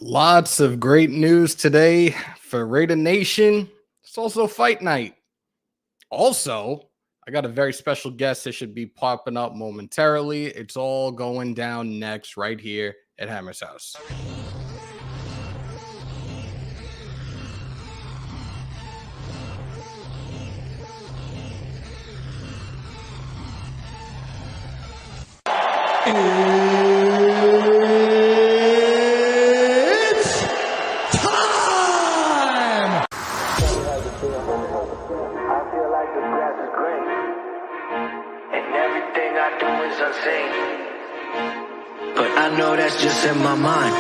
Lots of great news today for Raider Nation. It's also fight night. Also, I got a very special guest that should be popping up momentarily. It's all going down next right here at Hammers.House. It's time! I feel like the grass is green, and everything I do is unseen. But I know that's just in my mind.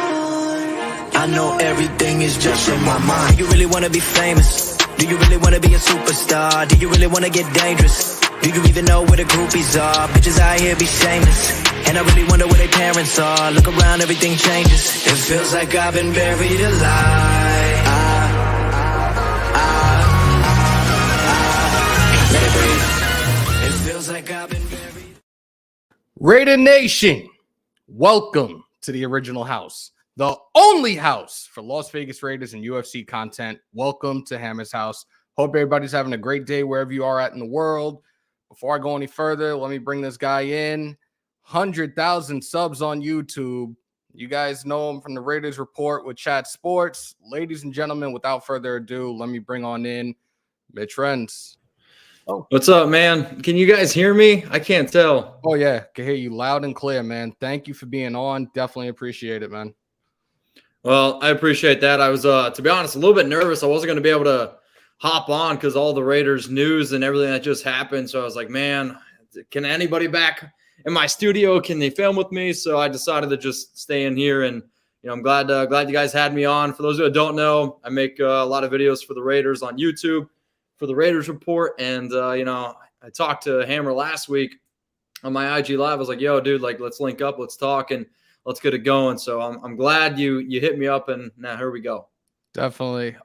I know everything is just in my mind. Do you really wanna be famous? Do you really wanna be a superstar? Do you really wanna get dangerous? Do you even know where the groupies are? Bitches out here be shameless, and I really wonder where their parents are. Look around, everything changes. It feels like I've been buried alive. Let it breathe. It feels like I've been buried. Raider Nation, welcome to the original house, the only house for Las Vegas Raiders and UFC content. Welcome to Hammers.House. Hope everybody's having a great day wherever you are at in the world. Before I go any further, let me bring this guy in. 100,000 subs on YouTube. You guys know him from the Raiders Report with Chat Sports. Ladies and gentlemen, without further ado, let me bring on in Mitch Renz. Oh, what's up, man? Can you guys hear me? I can't tell. Oh, yeah. Can hear you loud and clear, man. Thank you for being on. Definitely appreciate it, man. Well, I appreciate that. I was, to be honest, a little bit nervous. I wasn't going to be able to hop on because all the Raiders news and everything that just happened. So I was like, man, can anybody back in my studio? Can they film with me? So I decided to just stay in here. And, you know, I'm glad you guys had me on. For those who don't know, I make a lot of videos for the Raiders on YouTube for the Raiders Report. And, you know, I talked to Hammer last week on my IG Live. I was like, yo, dude, like, let's link up, let's talk, and let's get it going. So I'm glad you hit me up, and now here we go. Definitely.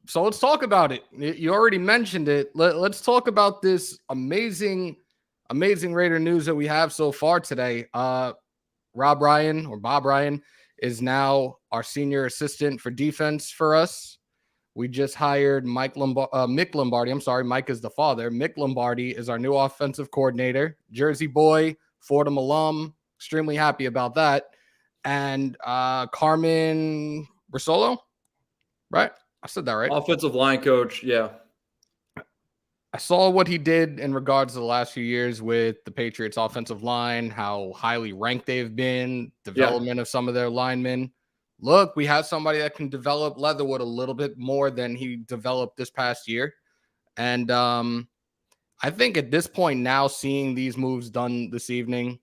So let's talk about it. You already mentioned it. Let's talk about this amazing Raider news that we have so far today. Bob Ryan is now our senior assistant for defense for us. We just hired Mick Lombardi. I'm sorry, Mike is the father. Mick Lombardi is our new offensive coordinator. Jersey boy, Fordham alum. Extremely happy about that. And Carmen Brasolo, right? I said that right. Offensive line coach, yeah. I saw what he did in regards to the last few years with the Patriots offensive line, how highly ranked they've been, development of some of their linemen. Look, we have somebody that can develop Leatherwood a little bit more than he developed this past year. And I think at this point now, seeing these moves done this evening,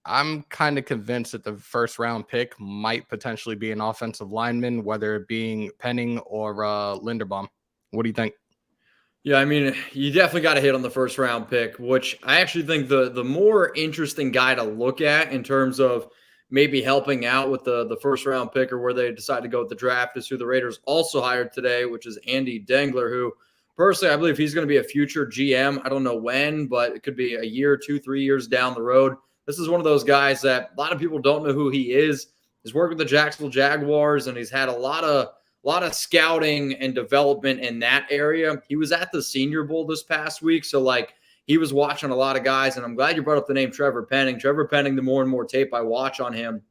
I'm kind of convinced that the first round pick might potentially be an offensive lineman, whether it being Penning or Linderbaum. What do you think? Yeah, I mean, you definitely got to hit on the first round pick, which I actually think the more interesting guy to look at in terms of maybe helping out with the first round pick or where they decide to go with the draft is who the Raiders also hired today, which is Andy Dengler, who personally I believe he's going to be a future GM. I don't know when, but it could be a year, 2-3 years down the road. This is one of those guys that a lot of people don't know who he is. He's worked with the Jacksonville Jaguars, and he's had a lot of scouting and development in that area. He was at the Senior Bowl this past week, so like he was watching a lot of guys, and I'm glad you brought up the name Trevor Penning. Trevor Penning, the more and more tape I watch on him,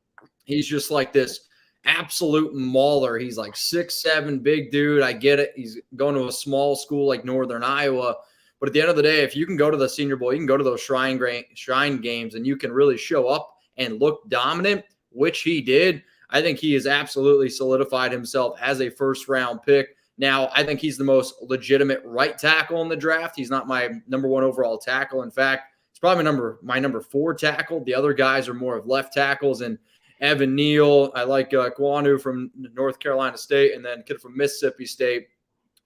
he's just like this absolute mauler. He's like 6'7", big dude. I get it. He's going to a small school like Northern Iowa. But at the end of the day, if you can go to the Senior Bowl, you can go to those shrine games, and you can really show up and look dominant, which he did. I think he has absolutely solidified himself as a first-round pick. Now, I think he's the most legitimate right tackle in the draft. He's not my number one overall tackle. In fact, he's probably my number 4 tackle. The other guys are more of left tackles, and Evan Neal. I like Kwanu from North Carolina State, and then kid from Mississippi State,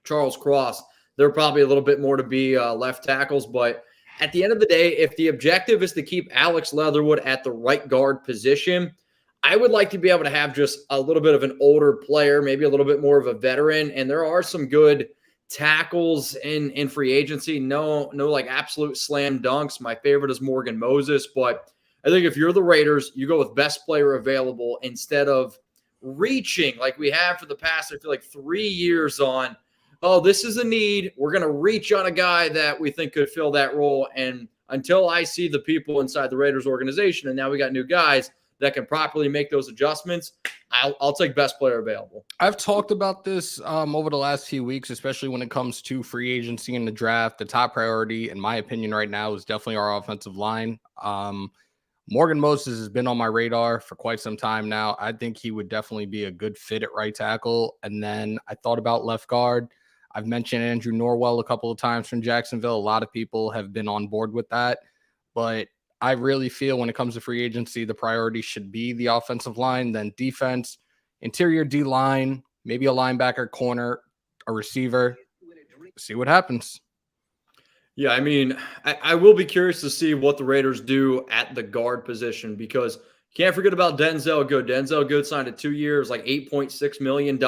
Charles Cross. They're probably a little bit more to be left tackles. But at the end of the day, if the objective is to keep Alex Leatherwood at the right guard position, I would like to be able to have just a little bit of an older player, maybe a little bit more of a veteran. And there are some good tackles in free agency. No like absolute slam dunks. My favorite is Morgan Moses. But I think if you're the Raiders, you go with best player available instead of reaching like we have for the past, I feel like 3 years on, oh, this is a need. We're going to reach on a guy that we think could fill that role. And until I see the people inside the Raiders organization, and now we got new guys that can properly make those adjustments, I'll take best player available. I've talked about this over the last few weeks, especially when it comes to free agency and the draft. The top priority, in my opinion, right now is definitely our offensive line. Morgan Moses has been on my radar for quite some time now. I think he would definitely be a good fit at right tackle. And then I thought about left guard. I've mentioned Andrew Norwell a couple of times from Jacksonville. A lot of people have been on board with that. But I really feel when it comes to free agency, the priority should be the offensive line, then defense, interior D-line, maybe a linebacker, corner, a receiver. See what happens. Yeah, I mean, I will be curious to see what the Raiders do at the guard position because can't forget about Denzel Good. Denzel Good signed a 2 years, like $8.6 million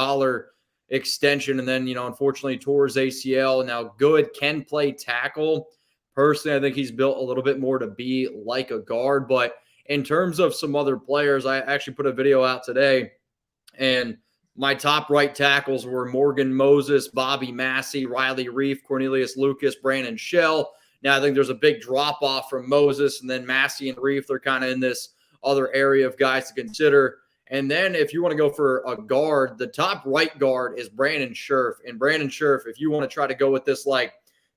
extension, and then, unfortunately tore his ACL. Now, Good can play tackle. Personally, I think he's built a little bit more to be like a guard. But in terms of some other players, I actually put a video out today, and my top right tackles were Morgan Moses, Bobby Massey, Riley Reif, Cornelius Lucas, Brandon Shell. Now, I think there's a big drop-off from Moses, and then Massey and Reif, they're kind of in this other area of guys to consider. And then if you want to go for a guard, the top right guard is Brandon Scherf. And Brandon Scherf, if you want to try to go with this like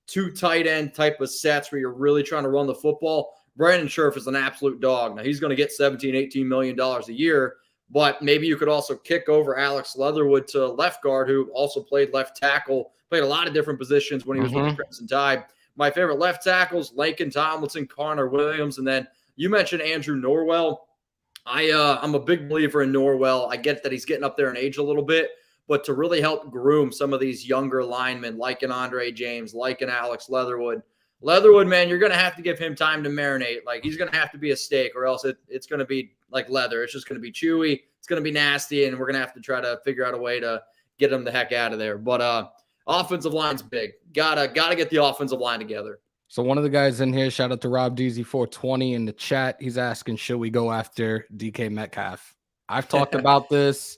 two tight end type of sets where you're really trying to run the football, Brandon Scherf is an absolute dog. Now, he's going to get $17, $18 million a year. But maybe you could also kick over Alex Leatherwood to left guard, who also played left tackle, played a lot of different positions when he was with the Crimson Tide. My favorite left tackles, Laken Tomlinson, Connor Williams, and then you mentioned Andrew Norwell. I'm a big believer in Norwell. I get that he's getting up there in age a little bit, but to really help groom some of these younger linemen, like an Andre James, like an Alex Leatherwood, man, you're going to have to give him time to marinate. Like, he's going to have to be a steak, or else it's going to be like leather. It's just going to be chewy. It's going to be nasty, and we're going to have to try to figure out a way to get him the heck out of there. But offensive line's big. Gotta get the offensive line together. So one of the guys in here, shout out to Rob DZ420 in the chat. He's asking, should we go after DK Metcalf? I've talked about this.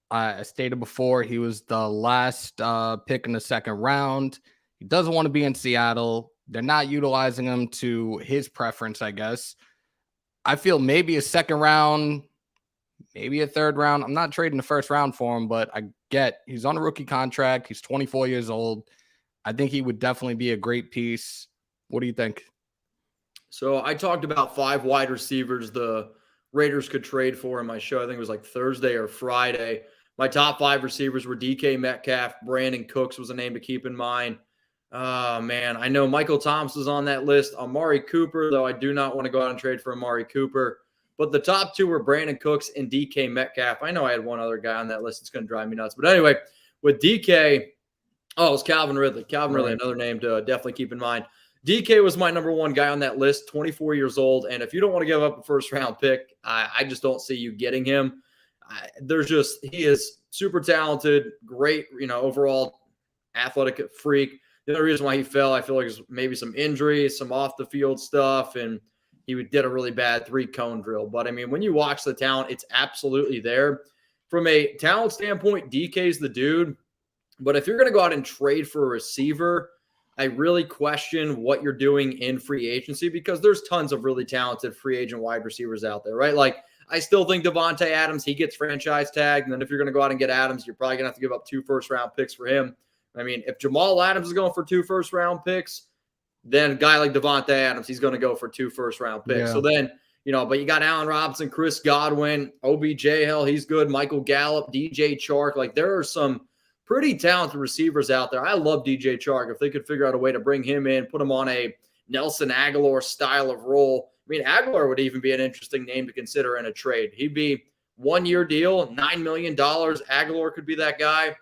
I stated before, he was the last pick in the second round. He doesn't want to be in Seattle. They're not utilizing him to his preference, I guess. I feel maybe a second round, maybe a third round. I'm not trading the first round for him, but I get he's on a rookie contract. He's 24 years old. I think he would definitely be a great piece. What do you think? So I talked about 5 wide receivers the Raiders could trade for in my show. I think it was like Thursday or Friday. My top 5 receivers were DK Metcalf. Brandon Cooks was a name to keep in mind. Oh, man, I know Michael Thomas is on that list. Amari Cooper, though I do not want to go out and trade for Amari Cooper. But the top 2 were Brandon Cooks and DK Metcalf. I know I had one other guy on that list. It's going to drive me nuts. But anyway, with DK, it was Calvin Ridley. Ridley, another name to definitely keep in mind. DK was my number 1 guy on that list, 24 years old. And if you don't want to give up a first-round pick, I just don't see you getting him. He is super talented, great, overall athletic freak. The other reason why he fell, I feel like, is maybe some injuries, some off-the-field stuff, and he did a really bad 3-cone drill. But, I mean, when you watch the talent, it's absolutely there. From a talent standpoint, DK's the dude. But if you're going to go out and trade for a receiver, I really question what you're doing in free agency because there's tons of really talented free agent wide receivers out there, right? Like, I still think Devontae Adams, he gets franchise tagged. And then if you're going to go out and get Adams, you're probably going to have to give up 2 first-round picks for him. I mean, if Jamal Adams is going for 2 first-round picks, then a guy like Devontae Adams, he's going to go for 2 first-round picks. Yeah. So then, but you got Allen Robinson, Chris Godwin, OBJ, hell, he's good, Michael Gallup, DJ Chark. Like, there are some pretty talented receivers out there. I love DJ Chark. If they could figure out a way to bring him in, put him on a Nelson Aguilar style of role. I mean, Aguilar would even be an interesting name to consider in a trade. He'd be 1-year deal, $9 million. Aguilar could be that guy.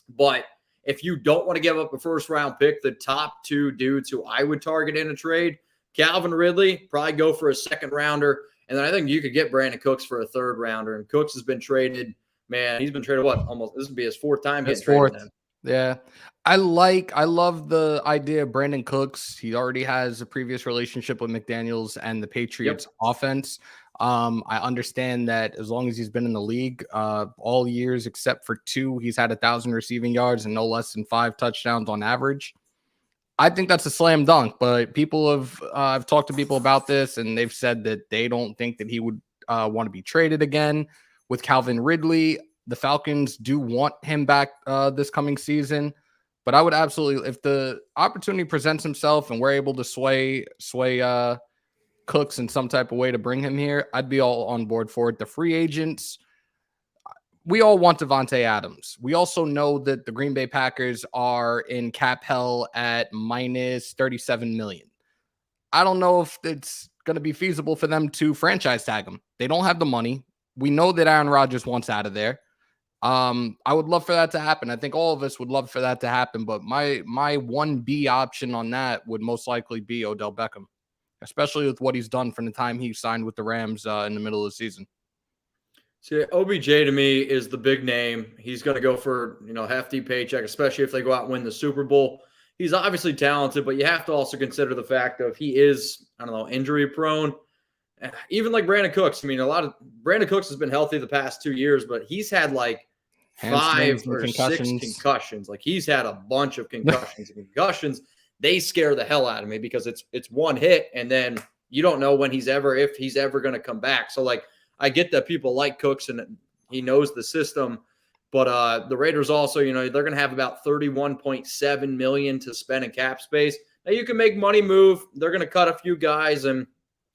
But if you don't want to give up a first-round pick, the top 2 dudes who I would target in a trade, Calvin Ridley, probably go for a second-rounder. And then I think you could get Brandon Cooks for a third-rounder. And Cooks has been traded. Man, he's been traded almost. This would be his 4th time getting traded. Yeah. I love the idea of Brandon Cooks. He already has a previous relationship with McDaniels and the Patriots offense. I understand that as long as he's been in the league, all years except for 2, he's had 1,000 receiving yards and no less than 5 touchdowns on average. I think that's a slam dunk, but I've talked to people about this, and they've said that they don't think that he would want to be traded again. With Calvin Ridley, the Falcons do want him back this coming season, but I would absolutely, if the opportunity presents himself and we're able to sway Cooks in some type of way to bring him here, I'd be all on board for it. The free agents, we all want Devontae Adams. We also know that the Green Bay Packers are in cap hell at minus 37 million. I don't know if it's going to be feasible for them to franchise tag him. They don't have the money. We know that Aaron Rodgers wants out of there. I would love for that to happen. I think all of us would love for that to happen, but my 1B option on that would most likely be Odell Beckham, especially with what he's done from the time he signed with the Rams in the middle of the season. See, OBJ to me is the big name. He's going to go for, hefty paycheck, especially if they go out and win the Super Bowl. He's obviously talented, but you have to also consider the fact of he is, injury prone. Even like Brandon Cooks. Brandon Cooks has been healthy the past 2 years, but he's had like 5 or 6 concussions. Like he's had a bunch of concussions. Concussions, they scare the hell out of me because it's one hit and then you don't know if he's ever going to come back. So like, I get that people like Cooks and he knows the system, but the Raiders also, they're going to have about $31.7 million to spend in cap space. Now you can make money move. They're going to cut a few guys and,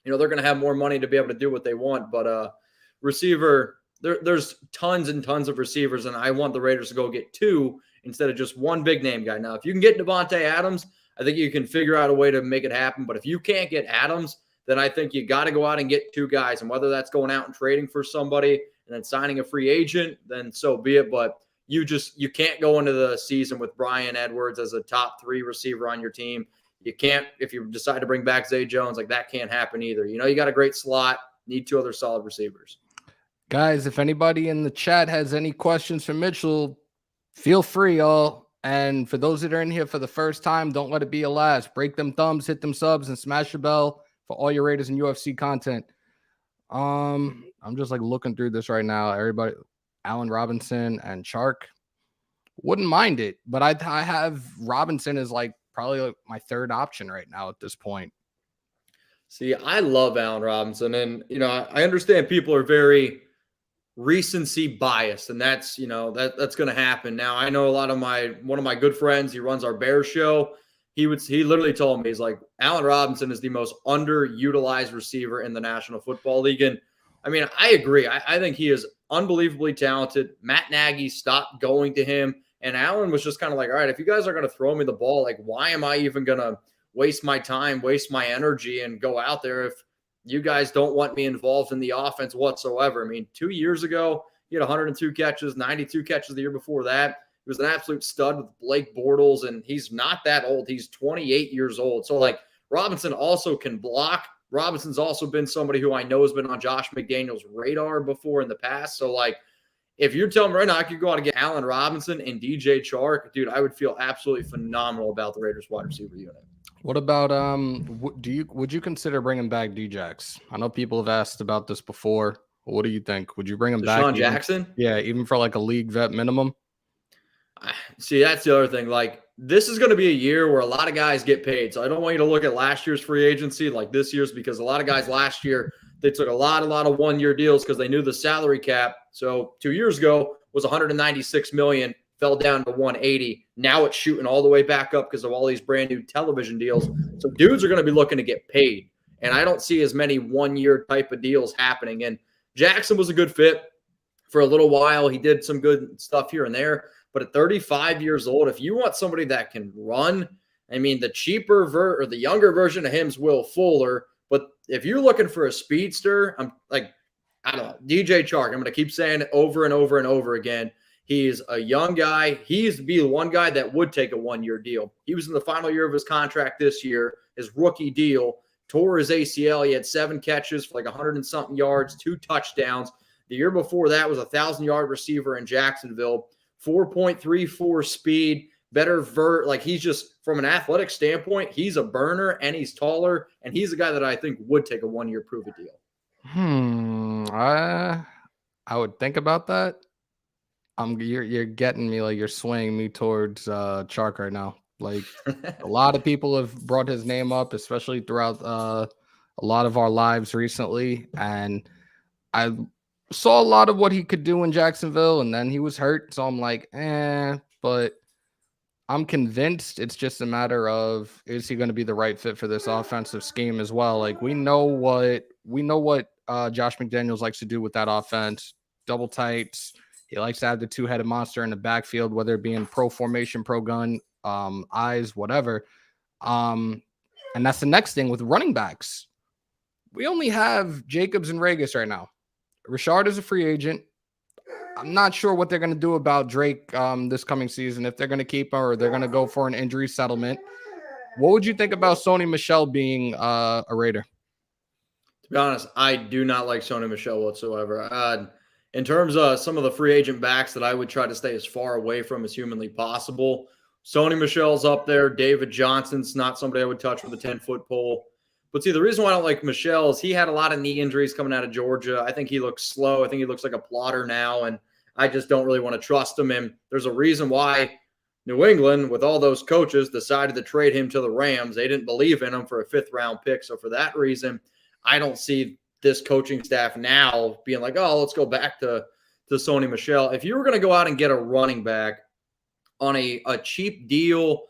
they're going to have more money to be able to do what they want. But receiver, there's tons and tons of receivers, and I want the Raiders to go get 2 instead of just one big name guy. Now, if you can get Devontae Adams, I think you can figure out a way to make it happen. But if you can't get Adams, then I think you got to go out and get 2 guys. And whether that's going out and trading for somebody and then signing a free agent, then so be it. But you can't go into the season with Bryan Edwards as a top 3 receiver on your team. You can't, if you decide to bring back Zay Jones, like that can't happen either. You got a great slot, need 2 other solid receivers. Guys, if anybody in the chat has any questions for Mitchell, feel free, y'all. And for those that are in here for the first time, don't let it be a last. Break them thumbs, hit them subs, and smash the bell for all your Raiders and UFC content. I'm just like looking through this right now. Everybody, Allen Robinson and Chark, wouldn't mind it, but I have Robinson as like probably like my 3rd option right now at this point. See, I love Allen Robinson, and I understand people are very recency biased, and that's that's going to happen. Now, I know one of my good friends, he runs our Bears show. He literally told me, he's like, Allen Robinson is the most underutilized receiver in the National Football League. And I agree. I think he is unbelievably talented. Matt Nagy stopped going to him. And Allen was just kind of like, all right, if you guys are going to throw me the ball, like, why am I even going to waste my time, waste my energy, and go out there if you guys don't want me involved in the offense whatsoever? 2 years ago, he had 102 catches, 92 catches the year before that. He was an absolute stud with Blake Bortles, and he's not that old. He's 28 years old. So, like, Robinson also can block. Robinson's also been somebody who I know has been on Josh McDaniels' radar before in the past. So, like, if you're telling me right now I could go out and get Allen Robinson and DJ Chark, dude, I would feel absolutely phenomenal about the Raiders wide receiver unit. What about would you consider bringing back Djax? I know people have asked about this before. What do you think? Would you bring him back? Deshaun Jackson? Yeah, even for like a league vet minimum. See, that's the other thing. Like, this is going to be a year where a lot of guys get paid. So I don't want you to look at last year's free agency like this year's, because a lot of guys last year, they took a lot of 1-year deals because they knew the salary cap. So 2 years ago was 196 million, fell down to 180. Now it's shooting all the way back up because of all these brand new television deals. So dudes are going to be looking to get paid. And I don't see as many 1-year type of deals happening. And Jackson was a good fit for a little while. He did some good stuff here and there. But at 35 years old, if you want somebody that can run, the cheaper or the younger version of him is Will Fuller. But if you're looking for a speedster, I'm like, I don't know, DJ Chark. I'm going to keep saying it over and over and over again. He's a young guy. He used to be the one guy that would take a 1-year deal. He was in the final year of his contract this year, his rookie deal, tore his ACL. He had 7 catches for like 100 and something yards, 2 touchdowns. The year before that was a 1,000-yard receiver in Jacksonville, 4.34 speed, better like he's just, from an athletic standpoint, he's a burner and he's taller, and he's a guy that I think would take a 1-year prove-it deal. I would think about that. You're getting me, like, you're swaying me towards Chark right now. Like, a lot of people have brought his name up, especially throughout a lot of our lives recently, and I saw a lot of what he could do in Jacksonville, and then he was hurt, so I'm like, but I'm convinced it's just a matter of, is he going to be the right fit for this offensive scheme as well? Like, we know what Josh McDaniels likes to do with that offense. Double tights. He likes to have the two-headed monster in the backfield, whether it be in pro formation, pro gun, eyes, whatever. And that's the next thing with running backs. We only have Jacobs and Ragus right now. Richard is a free agent. I'm not sure what they're going to do about Drake this coming season, if they're going to keep him or they're going to go for an injury settlement. What would you think about Sony Michel being a Raider? To be honest, I do not like Sony Michel whatsoever. In terms of some of the free agent backs that I would try to stay as far away from as humanly possible, Sony Michel's up there. David Johnson's not somebody I would touch with a 10-foot pole. But see, the reason why I don't like Michel is he had a lot of knee injuries coming out of Georgia. I think he looks slow. I think he looks like a plotter now, and I just don't really want to trust him. And there's a reason why New England, with all those coaches, decided to trade him to the Rams. They didn't believe in him for a 5th-round pick. So for that reason, I don't see this coaching staff now being like, oh, let's go back to Sony Michel. If you were going to go out and get a running back on a cheap deal,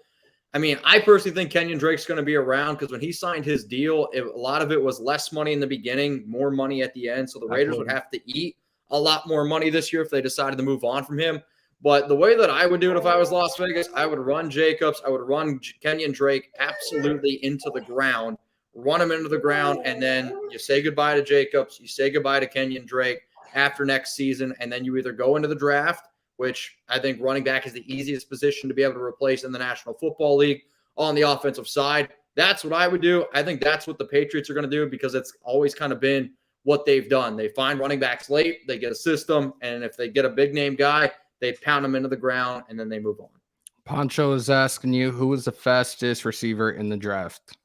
I mean, I personally think Kenyon Drake's going to be around because when he signed his deal, a lot of it was less money in the beginning, more money at the end. So the Raiders would have to eat a lot more money this year if they decided to move on from him. But the way that I would do it if I was Las Vegas, I would run Jacobs. I would run Kenyon Drake absolutely into the ground, run him into the ground, and then you say goodbye to Jacobs. You say goodbye to Kenyon Drake after next season, and then you either go into the draft, which I think running back is the easiest position to be able to replace in the National Football League on the offensive side. That's what I would do. I think that's what the Patriots are going to do because it's always kind of been what they've done. They find running backs late, they get a system, and if they get a big-name guy, they pound him into the ground, and then they move on. Poncho is asking you, who is the fastest receiver in the draft?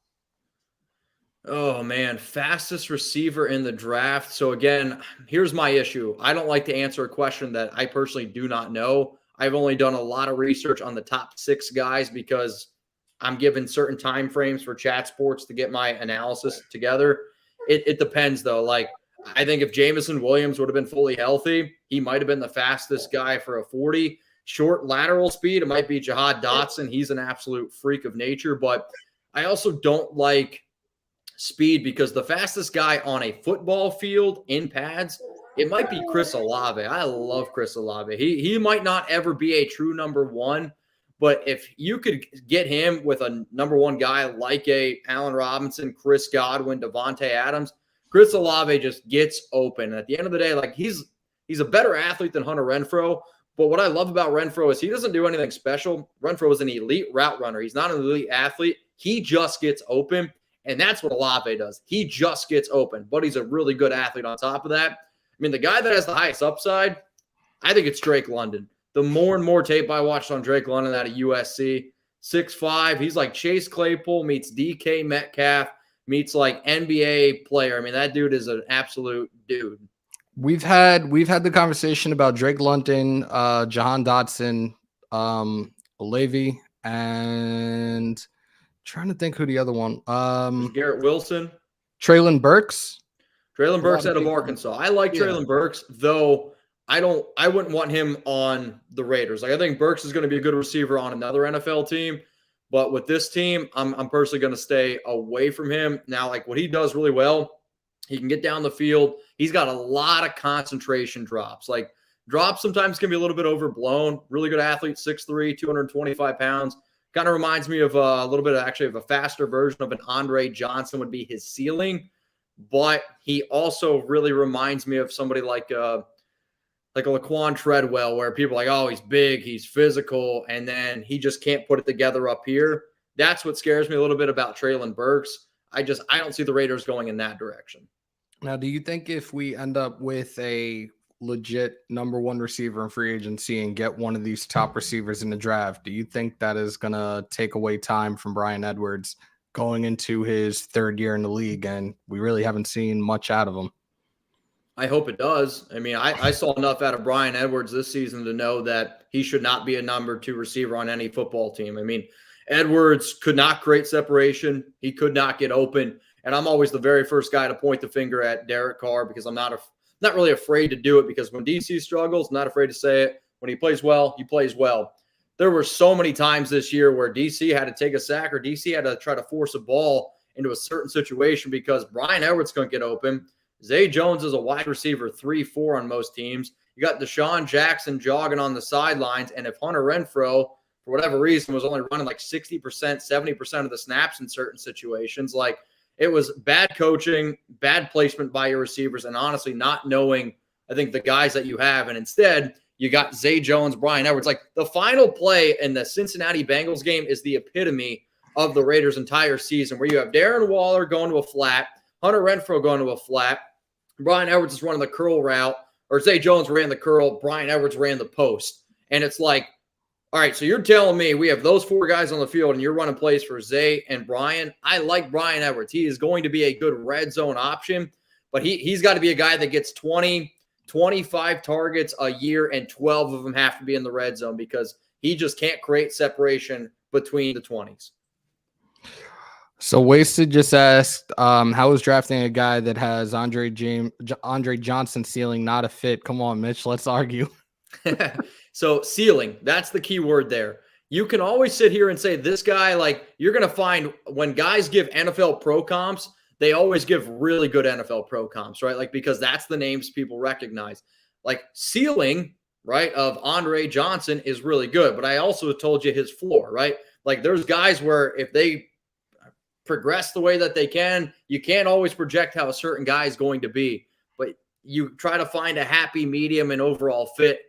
Oh, man, fastest receiver in the draft. So, again, here's my issue. I don't like to answer a question that I personally do not know. I've only done a lot of research on the top 6 guys because I'm given certain time frames for Chat Sports to get my analysis together. It depends, though. Like, I think if Jameson Williams would have been fully healthy, he might have been the fastest guy for a 40. Short lateral speed, it might be Jahad Dotson. He's an absolute freak of nature. But I also don't like speed because the fastest guy on a football field in pads, it might be Chris Olave. I love Chris Olave. He might not ever be a true number 1, but if you could get him with a number 1 guy like a Allen Robinson, Chris Godwin, Devontae Adams, Chris Olave just gets open. And at the end of the day, like he's a better athlete than Hunter Renfrow. But what I love about Renfrow is he doesn't do anything special. Renfrow is an elite route runner. He's not an elite athlete. He just gets open. And that's what Olave does. He just gets open, but he's a really good athlete on top of that. I mean, the guy that has the highest upside, I think it's Drake London. The more and more tape I watched on Drake London out of USC, 6'5", he's like Chase Claypool meets DK Metcalf meets like NBA player. I mean, that dude is an absolute dude. We've had the conversation about Drake London, Jahan Dotson, Olave, and trying to think who the other one. Garrett Wilson, Treylon Burks. Treylon Burks out of Arkansas. I like Treylon Burks, though I wouldn't want him on the Raiders. Like I think Burks is going to be a good receiver on another NFL team, but with this team, I'm personally going to stay away from him. Now, like what he does really well, he can get down the field. He's got a lot of concentration drops. Like drops sometimes can be a little bit overblown. Really good athlete, 6'3", 225 pounds. Kind of reminds me of a little bit of a faster version of an Andre Johnson would be his ceiling. But he also really reminds me of somebody like a Laquan Treadwell, where people are like, oh, he's big, he's physical, and then he just can't put it together up here. That's what scares me a little bit about Treylon Burks. I don't see the Raiders going in that direction. Now, do you think if we end up with a legit number 1 receiver in free agency and get one of these top receivers in the draft, do you think that is going to take away time from Bryan Edwards going into his 3rd year in the league? And we really haven't seen much out of him. I hope it does. I mean, I saw enough out of Brian Edwards this season to know that he should not be a number 2 receiver on any football team. I mean, Edwards could not create separation. He could not get open. And I'm always the very first guy to point the finger at Derek Carr because I'm not really afraid to do it, because when DC struggles, I'm not afraid to say it. When he plays well, he plays well. There were so many times this year where DC had to take a sack or DC had to try to force a ball into a certain situation because Brian Edwards couldn't get open. Zay Jones is a wide receiver 3-4 on most teams. You got Deshaun Jackson jogging on the sidelines, and if Hunter Renfrow, for whatever reason, was only running like 60%, 70% of the snaps in certain situations, like, it was bad coaching, bad placement by your receivers, and honestly not knowing, I think, the guys that you have. And instead, you got Zay Jones, Brian Edwards. Like, the final play in the Cincinnati Bengals game is the epitome of the Raiders' entire season, where you have Darren Waller going to a flat, Hunter Renfrow going to a flat, Brian Edwards is running the curl route, or Zay Jones ran the curl, Brian Edwards ran the post. And it's like, all right, so you're telling me we have those 4 guys on the field and you're running plays for Zay and Brian. I like Brian Edwards. He is going to be a good red zone option, but he's got to be a guy that gets 20, 25 targets a year, and 12 of them have to be in the red zone because he just can't create separation between the 20s. So Wasted just asked, how is drafting a guy that has Andre Johnson ceiling not a fit? Come on, Mitch, let's argue. So ceiling, that's the key word there. You can always sit here and say this guy, like, you're going to find when guys give NFL pro comps, they always give really good NFL pro comps, right? Like, because that's the names people recognize. Like, ceiling, right, of Andre Johnson is really good. But I also told you his floor, right? Like, there's guys where if they progress the way that they can, you can't always project how a certain guy is going to be. But you try to find a happy medium and overall fit.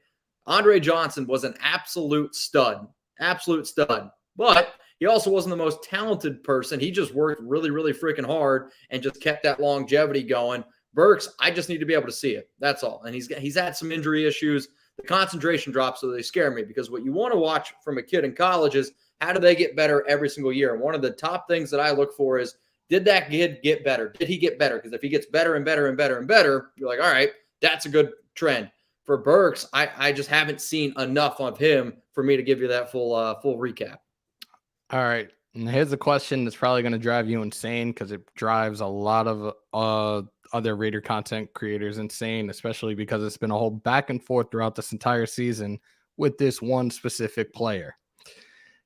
Andre Johnson was an absolute stud, but he also wasn't the most talented person. He just worked really, really freaking hard and just kept that longevity going. Burks, I just need to be able to see it. That's all. And he's had some injury issues. The concentration drops, so they scare me, because what you want to watch from a kid in college is how do they get better every single year? And one of the top things that I look for is, did that kid get better? Did he get better? Because if he gets better and better and better and better, you're like, all right, that's a good trend. For Burks, I just haven't seen enough of him for me to give you that full recap. All right. And here's a question that's probably going to drive you insane, because it drives a lot of other Raider content creators insane, especially because it's been a whole back and forth throughout this entire season with this one specific player.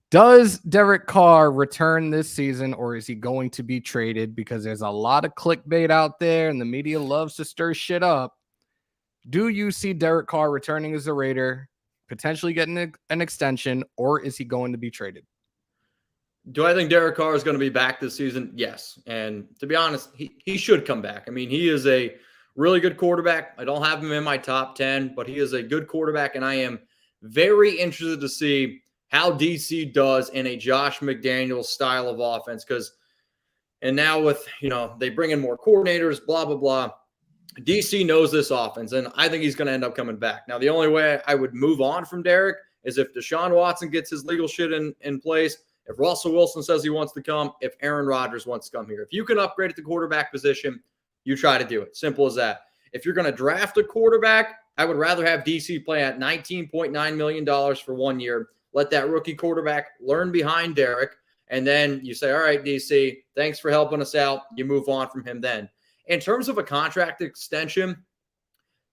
Does Derek Carr return this season, or is he going to be traded? Because there's a lot of clickbait out there and the media loves to stir shit up. Do you see Derek Carr returning as a Raider, potentially getting an extension, or is he going to be traded? Do I think Derek Carr is going to be back this season? Yes. And to be honest, he should come back. I mean, he is a really good quarterback. I don't have him in my top 10, but he is a good quarterback, and I am very interested to see how DC does in a Josh McDaniels style of offense. And now with, they bring in more coordinators, blah, blah, blah. DC knows this offense, and I think he's going to end up coming back. Now, the only way I would move on from Derek is if Deshaun Watson gets his legal shit in place, if Russell Wilson says he wants to come, if Aaron Rodgers wants to come here. If you can upgrade at the quarterback position, you try to do it. Simple as that. If you're going to draft a quarterback, I would rather have DC play at $19.9 million for 1 year. Let that rookie quarterback learn behind Derek, and then you say, all right, DC, thanks for helping us out. You move on from him then. In terms of a contract extension,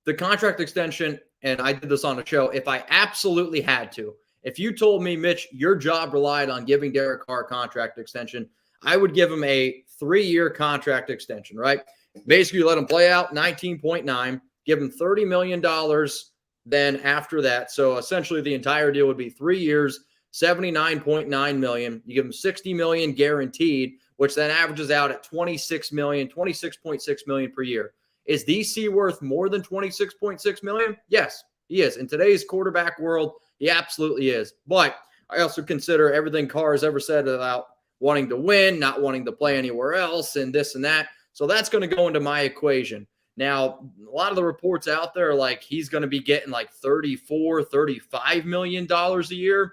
and I did this on a show, if I absolutely had to, if you told me, Mitch, your job relied on giving Derek Carr a contract extension, I would give him a 3-year contract extension, right? Basically, let him play out 19.9, give him $30 million then after that. So essentially the entire deal would be 3 years, $79.9 million. You give him $60 million guaranteed, which then averages out at $26 million, $26.6 million per year. Is DC worth more than $26.6 million? Yes, he is. In today's quarterback world, he absolutely is. But I also consider everything Carr has ever said about wanting to win, not wanting to play anywhere else, and this and that. So that's going to go into my equation. Now, a lot of the reports out there are like he's going to be getting like $34, $35 million a year.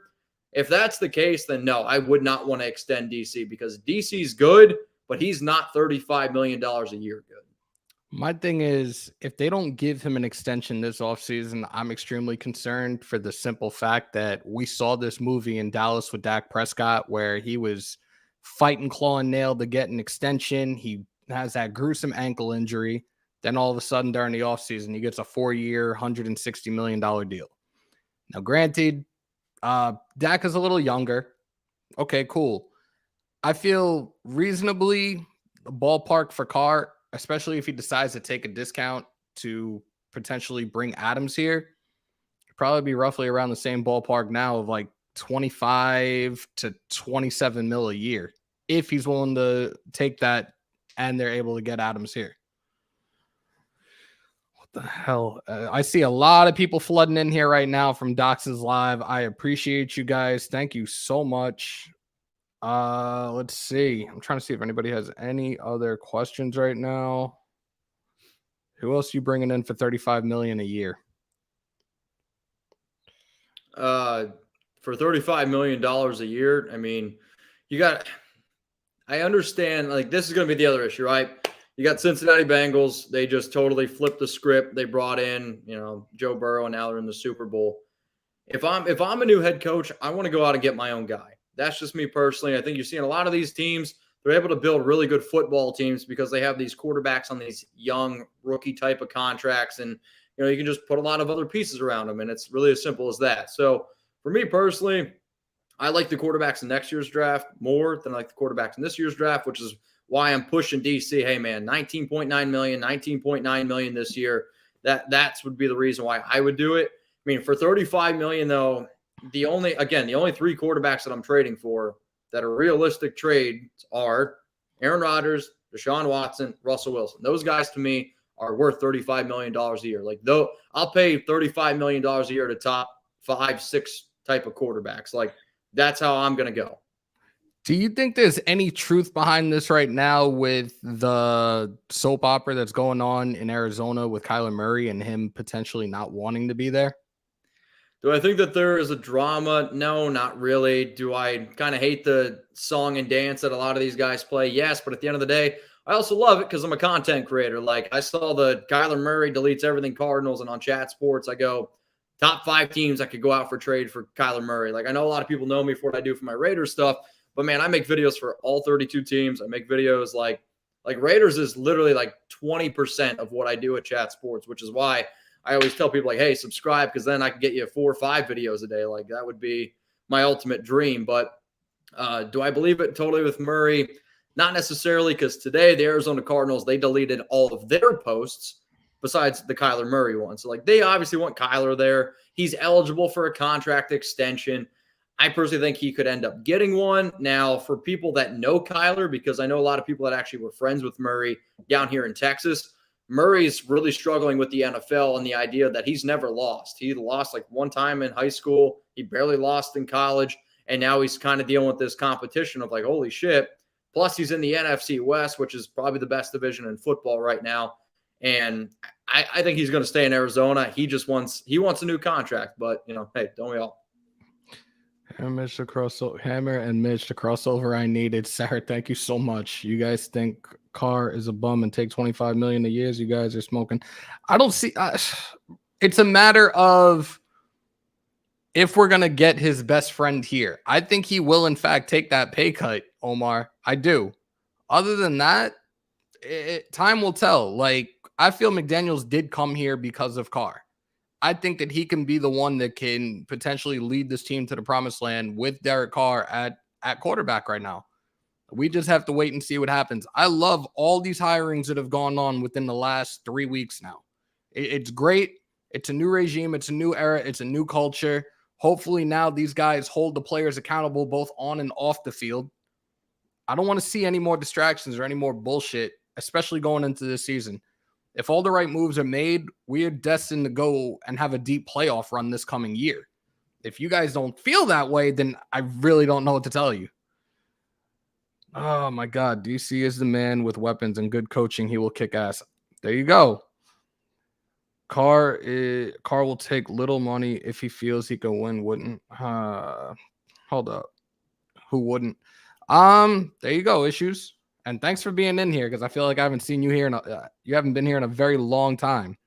If that's the case, then no, I would not want to extend DC, because DC's good, but he's not $35 million a year good. My thing is, if they don't give him an extension this offseason, I'm extremely concerned for the simple fact that we saw this movie in Dallas with Dak Prescott where he was fighting claw and nail to get an extension. He has that gruesome ankle injury. Then all of a sudden during the offseason, he gets a 4-year, $160 million deal. Now, granted, Dak is a little younger. Okay, cool. I feel reasonably ballpark for Carr, especially if he decides to take a discount to potentially bring Adams here. Probably be roughly around the same ballpark now of like 25 to 27 mil a year if he's willing to take that and they're able to get Adams here. What the hell? I see a lot of people flooding in here right now from Dox's Live. I appreciate you guys. Thank you so much. Let's see. I'm trying to see if anybody has any other questions right now. Who else you bringing in for 35 million a year? For $35 million a year, I mean, I understand, like, this is going to be the other issue, right? You got Cincinnati Bengals. They just totally flipped the script. They brought in, Joe Burrow, and now they're in the Super Bowl. If I'm a new head coach, I want to go out and get my own guy. That's just me personally. I think you're seeing a lot of these teams, they're able to build really good football teams because they have these quarterbacks on these young rookie type of contracts. And, you can just put a lot of other pieces around them. And it's really as simple as that. So for me personally, I like the quarterbacks in next year's draft more than I like the quarterbacks in this year's draft, which is why I'm pushing DC. Hey, man, 19.9 million this year. That's would be the reason why I would do it. I mean, for 35 million, though, the only three quarterbacks that I'm trading for that are realistic trades are Aaron Rodgers, Deshaun Watson, Russell Wilson. Those guys to me are worth $35 million a year. Like, though, I'll pay $35 million a year to top 5-6 type of quarterbacks. Like, that's how I'm going to go. Do you think there's any truth behind this right now with the soap opera that's going on in Arizona with Kyler Murray and him potentially not wanting to be there? Do I think that there is a drama? No, not really. Do I kind of hate the song and dance that a lot of these guys play? Yes, but at the end of the day, I also love it because I'm a content creator. Like, I saw the Kyler Murray deletes everything Cardinals, and on Chat Sports, I go, top 5 teams I could go out for trade for Kyler Murray. Like, I know a lot of people know me for what I do for my Raiders stuff, but man, I make videos for all 32 teams. I make videos like Raiders is literally like 20% of what I do at Chat Sports, which is why I always tell people, like, hey, subscribe, because then I can get you 4 or 5 videos a day. Like, that would be my ultimate dream. But do I believe it totally with Murray? Not necessarily, because today the Arizona Cardinals, they deleted all of their posts besides the Kyler Murray one. So, like, they obviously want Kyler there. He's eligible for a contract extension. I personally think he could end up getting one. Now, for people that know Kyler, because I know a lot of people that actually were friends with Murray down here in Texas, Murray's really struggling with the NFL and the idea that he's never lost. He lost like one time in high school. He barely lost in college. And now he's kind of dealing with this competition of like, holy shit. Plus, he's in the NFC West, which is probably the best division in football right now. And I think he's going to stay in Arizona. He wants a new contract. But, hey, don't we all? Hammer and Mitch, the crossover I needed. Sarah, thank you so much. You guys think Carr is a bum and take 25 million a year? You guys are smoking. I don't see. It's a matter of if we're going to get his best friend here. I think he will, in fact, take that pay cut, Omar. I do. Other than that, time will tell. Like, I feel McDaniels did come here because of Carr. I think that he can be the one that can potentially lead this team to the promised land with Derek Carr at quarterback right now. We just have to wait and see what happens. I love all these hirings that have gone on within the last 3 weeks now. It's great. It's a new regime. It's a new era. It's a new culture. Hopefully now these guys hold the players accountable both on and off the field. I don't want to see any more distractions or any more bullshit, especially going into this season. If all the right moves are made, we are destined to go and have a deep playoff run this coming year. If you guys don't feel that way, then I really don't know what to tell you. Oh, my God. DC is the man with weapons and good coaching. He will kick ass. There you go. Carr will take little money if he feels he can win, wouldn't. Hold up. Who wouldn't? There you go, issues. And thanks for being in here because I feel like I haven't seen you here. You haven't been here in a very long time.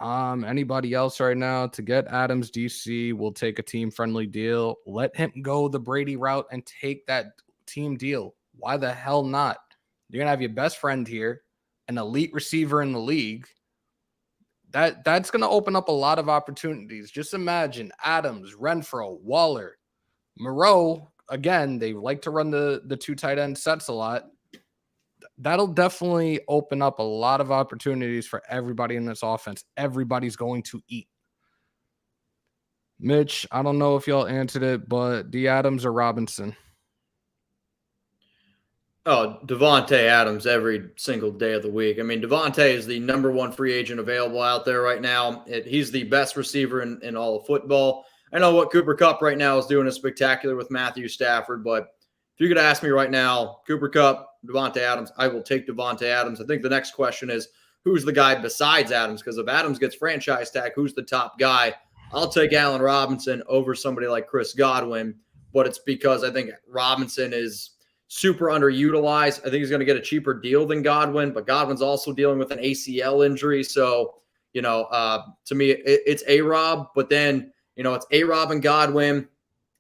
Anybody else right now to get Adams? DC will take a team-friendly deal. Let him go the Brady route and take that team deal. Why the hell not? You're going to have your best friend here, an elite receiver in the league. That's going to open up a lot of opportunities. Just imagine Adams, Renfro, Waller, Moreau. Again, they like to run the two tight end sets a lot. That'll definitely open up a lot of opportunities for everybody in this offense. Everybody's going to eat. Mitch, I don't know if y'all answered it, but D. Adams or Robinson? Oh, Devontae Adams every single day of the week. I mean, Devontae is the number one free agent available out there right now. He's the best receiver in all of football. I know what Cooper Kupp right now is doing is spectacular with Matthew Stafford, but if you could ask me right now, Cooper Kupp, Devontae Adams, I will take Devontae Adams. I think the next question is, who's the guy besides Adams? Because if Adams gets franchise tag, who's the top guy? I'll take Allen Robinson over somebody like Chris Godwin, but it's because I think Robinson is super underutilized. I think he's going to get a cheaper deal than Godwin, but Godwin's also dealing with an ACL injury. So, to me, it's A-Rob, but then, it's A-Rob and Godwin.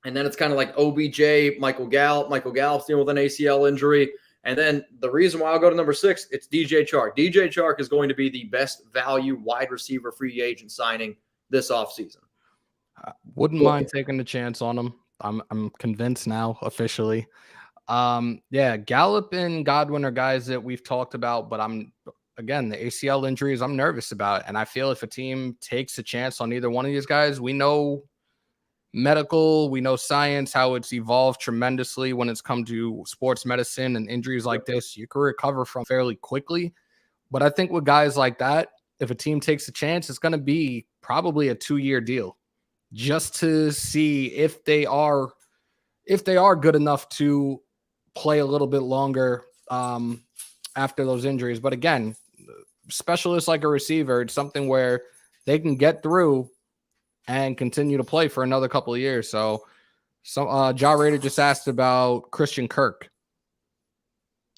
And then it's kind of like OBJ, Michael Gallup. Michael Gallup's dealing with an ACL injury. And then the reason why I'll go to number 6, it's DJ Chark. DJ Chark is going to be the best value wide receiver free agent signing this offseason. Wouldn't mind taking a chance on him. I'm convinced now, officially. Gallup and Godwin are guys that we've talked about, but the ACL injuries I'm nervous about. And I feel if a team takes a chance on either one of these guys, we know medical, we know science, how it's evolved tremendously when it's come to sports medicine and injuries like this. You can recover from fairly quickly. But I think with guys like that, if a team takes a chance, it's going to be probably a 2-year deal just to see if they are good enough to play a little bit longer after those injuries. But again, specialists like a receiver, it's something where they can get through and continue to play for another couple of years. So Ja Rader just asked about Christian Kirk.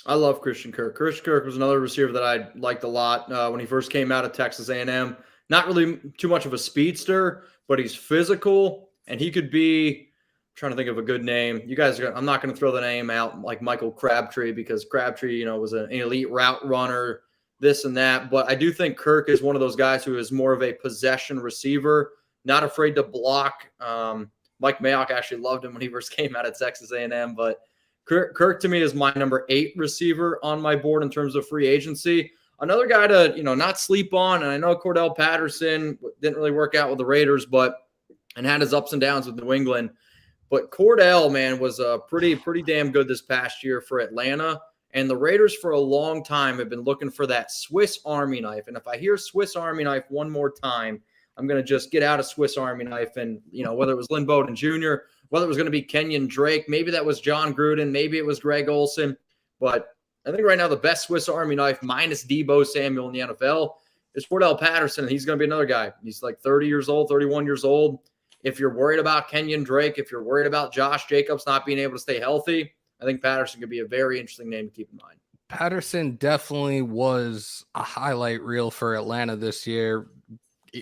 I love Christian Kirk. Christian Kirk was another receiver that I liked a lot when he first came out of Texas A&M. Not really too much of a speedster, but he's physical, and he could be – I'm trying to think of a good name. You guys – I'm not going to throw the name out like Michael Crabtree because Crabtree, was an elite route runner, this and that. But I do think Kirk is one of those guys who is more of a possession receiver, not afraid to block. Mike Mayock actually loved him when he first came out of Texas A&M. But Kirk to me is my number 8 receiver on my board in terms of free agency. Another guy to, not sleep on. And I know Cordell Patterson didn't really work out with the Raiders, and had his ups and downs with New England. But Cordell, man, was pretty damn good this past year for Atlanta. And the Raiders for a long time have been looking for that Swiss Army knife. And if I hear Swiss Army knife one more time, I'm going to just get out a Swiss Army knife. And, whether it was Lynn Bowden Jr., whether it was going to be Kenyon Drake, maybe that was John Gruden, maybe it was Greg Olson. But I think right now the best Swiss Army knife minus Deebo Samuel in the NFL is Cordell Patterson. And he's going to be another guy. He's like 30 years old, 31 years old. If you're worried about Kenyon Drake, if you're worried about Josh Jacobs not being able to stay healthy, I think Patterson could be a very interesting name to keep in mind. Patterson definitely was a highlight reel for Atlanta this year.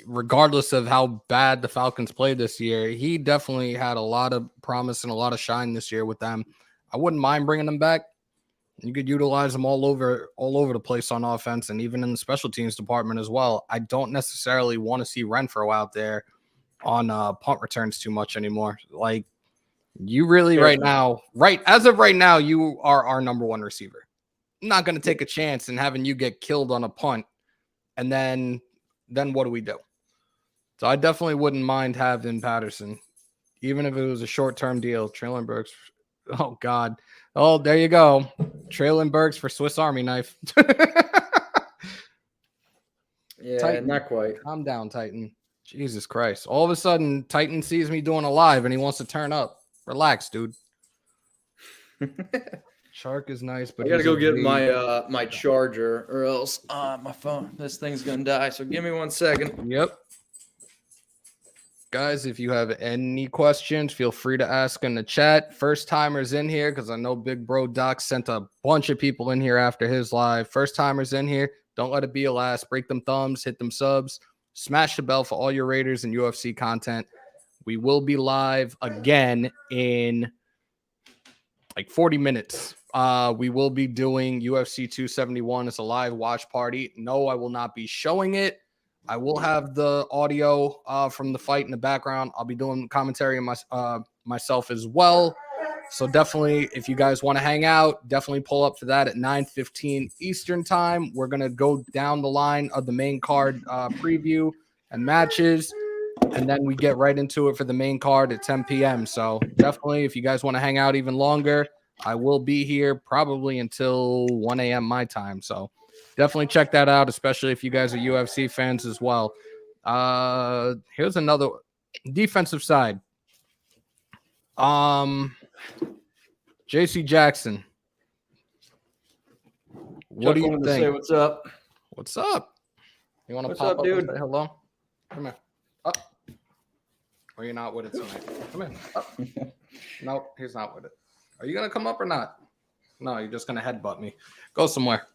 Regardless of how bad the Falcons played this year, he definitely had a lot of promise and a lot of shine this year with them. I wouldn't mind bringing him back. You could utilize him all over the place on offense and even in the special teams department as well. I don't necessarily want to see Renfro out there on punt returns too much anymore. Like, you really as of right now, you are our number 1 receiver. I'm not going to take a chance in having you get killed on a punt. And then what do we do? So I definitely wouldn't mind having Patterson, even if it was a short-term deal. Traylon Burks. Oh, God. Oh, there you go. Traylon Burks for Swiss Army knife. Yeah, Titan, not quite. Calm down, Titan. Jesus Christ. All of a sudden, Titan sees me doing a live and he wants to turn up. Relax, dude. Shark is nice, but I gotta go get my charger or else my phone, this thing's gonna die. So give me 1 second. Yep. Guys, if you have any questions, feel free to ask in the chat. First timers in here, because I know Big Bro Doc sent a bunch of people in here after his live. First timers in here, don't let it be a last. Break them thumbs, hit them subs, smash the bell for all your Raiders and UFC content. We will be live again in like 40 minutes. We will be doing UFC 271 as a live watch party. No, I will not be showing it. I will have the audio from the fight in the background. I'll be doing commentary myself as well. So definitely, if you guys want to hang out, definitely pull up for that at 9:15 Eastern time. We're going to go down the line of the main card preview and matches, and then we get right into it for the main card at 10 p.m. So definitely, if you guys want to hang out even longer, I will be here probably until 1 a.m. my time. So definitely check that out, especially if you guys are UFC fans as well. Here's another defensive side. JC Jackson. What do you think? Say what's up? What's up? You want to What's pop up, up dude? and say hello? Come here. Up. Or you're not with it tonight? Come here. Up. Nope, he's not with it. Are you gonna come up or not? No, you're just gonna headbutt me. Go somewhere.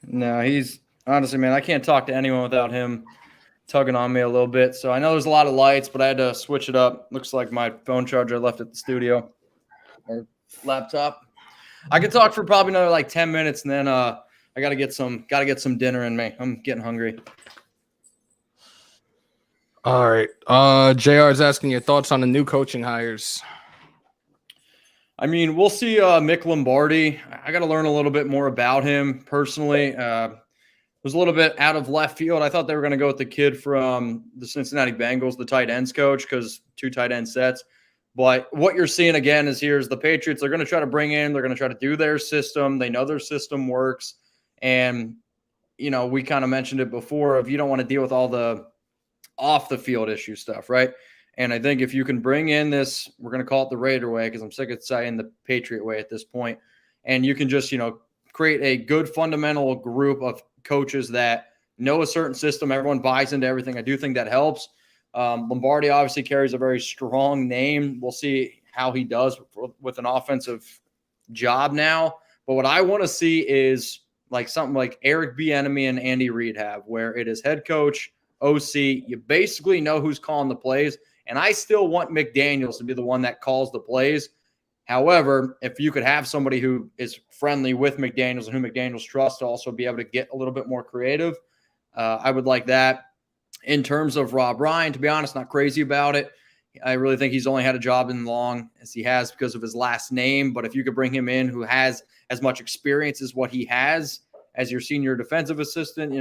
No, he's honestly, man, I can't talk to anyone without him tugging on me a little bit. So I know there's a lot of lights, but I had to switch it up. Looks like my phone charger I left at the studio or laptop. I could talk for probably another like 10 minutes, and then I gotta get some dinner in me. I'm getting hungry. All right. JR is asking your thoughts on the new coaching hires. I mean, we'll see Mick Lombardi. I got to learn a little bit more about him personally. It was a little bit out of left field. I thought they were going to go with the kid from the Cincinnati Bengals, the tight ends coach, because 2 tight end sets. But what you're seeing again is the Patriots. They're going to try to bring in, they're going to try to do their system. They know their system works. And, you know, we kind of mentioned it before, if you don't want to deal with all the off the field issue stuff, right? And I think if you can bring in this, we're going to call it the Raider way, because I'm sick of saying the Patriot way at this point. And you can just, create a good fundamental group of coaches that know a certain system. Everyone buys into everything. I do think that helps. Lombardi obviously carries a very strong name. We'll see how he does with an offensive job now. But what I want to see is like something like Eric Bieniemy and Andy Reid have, where it is head coach, OC. You basically know who's calling the plays. And I still want McDaniels to be the one that calls the plays. However, if you could have somebody who is friendly with McDaniels and who McDaniels trusts to also be able to get a little bit more creative, I would like that. In terms of Rob Ryan, to be honest, not crazy about it. I really think he's only had a job in long as he has because of his last name. But if you could bring him in who has as much experience as what he has as your senior defensive assistant,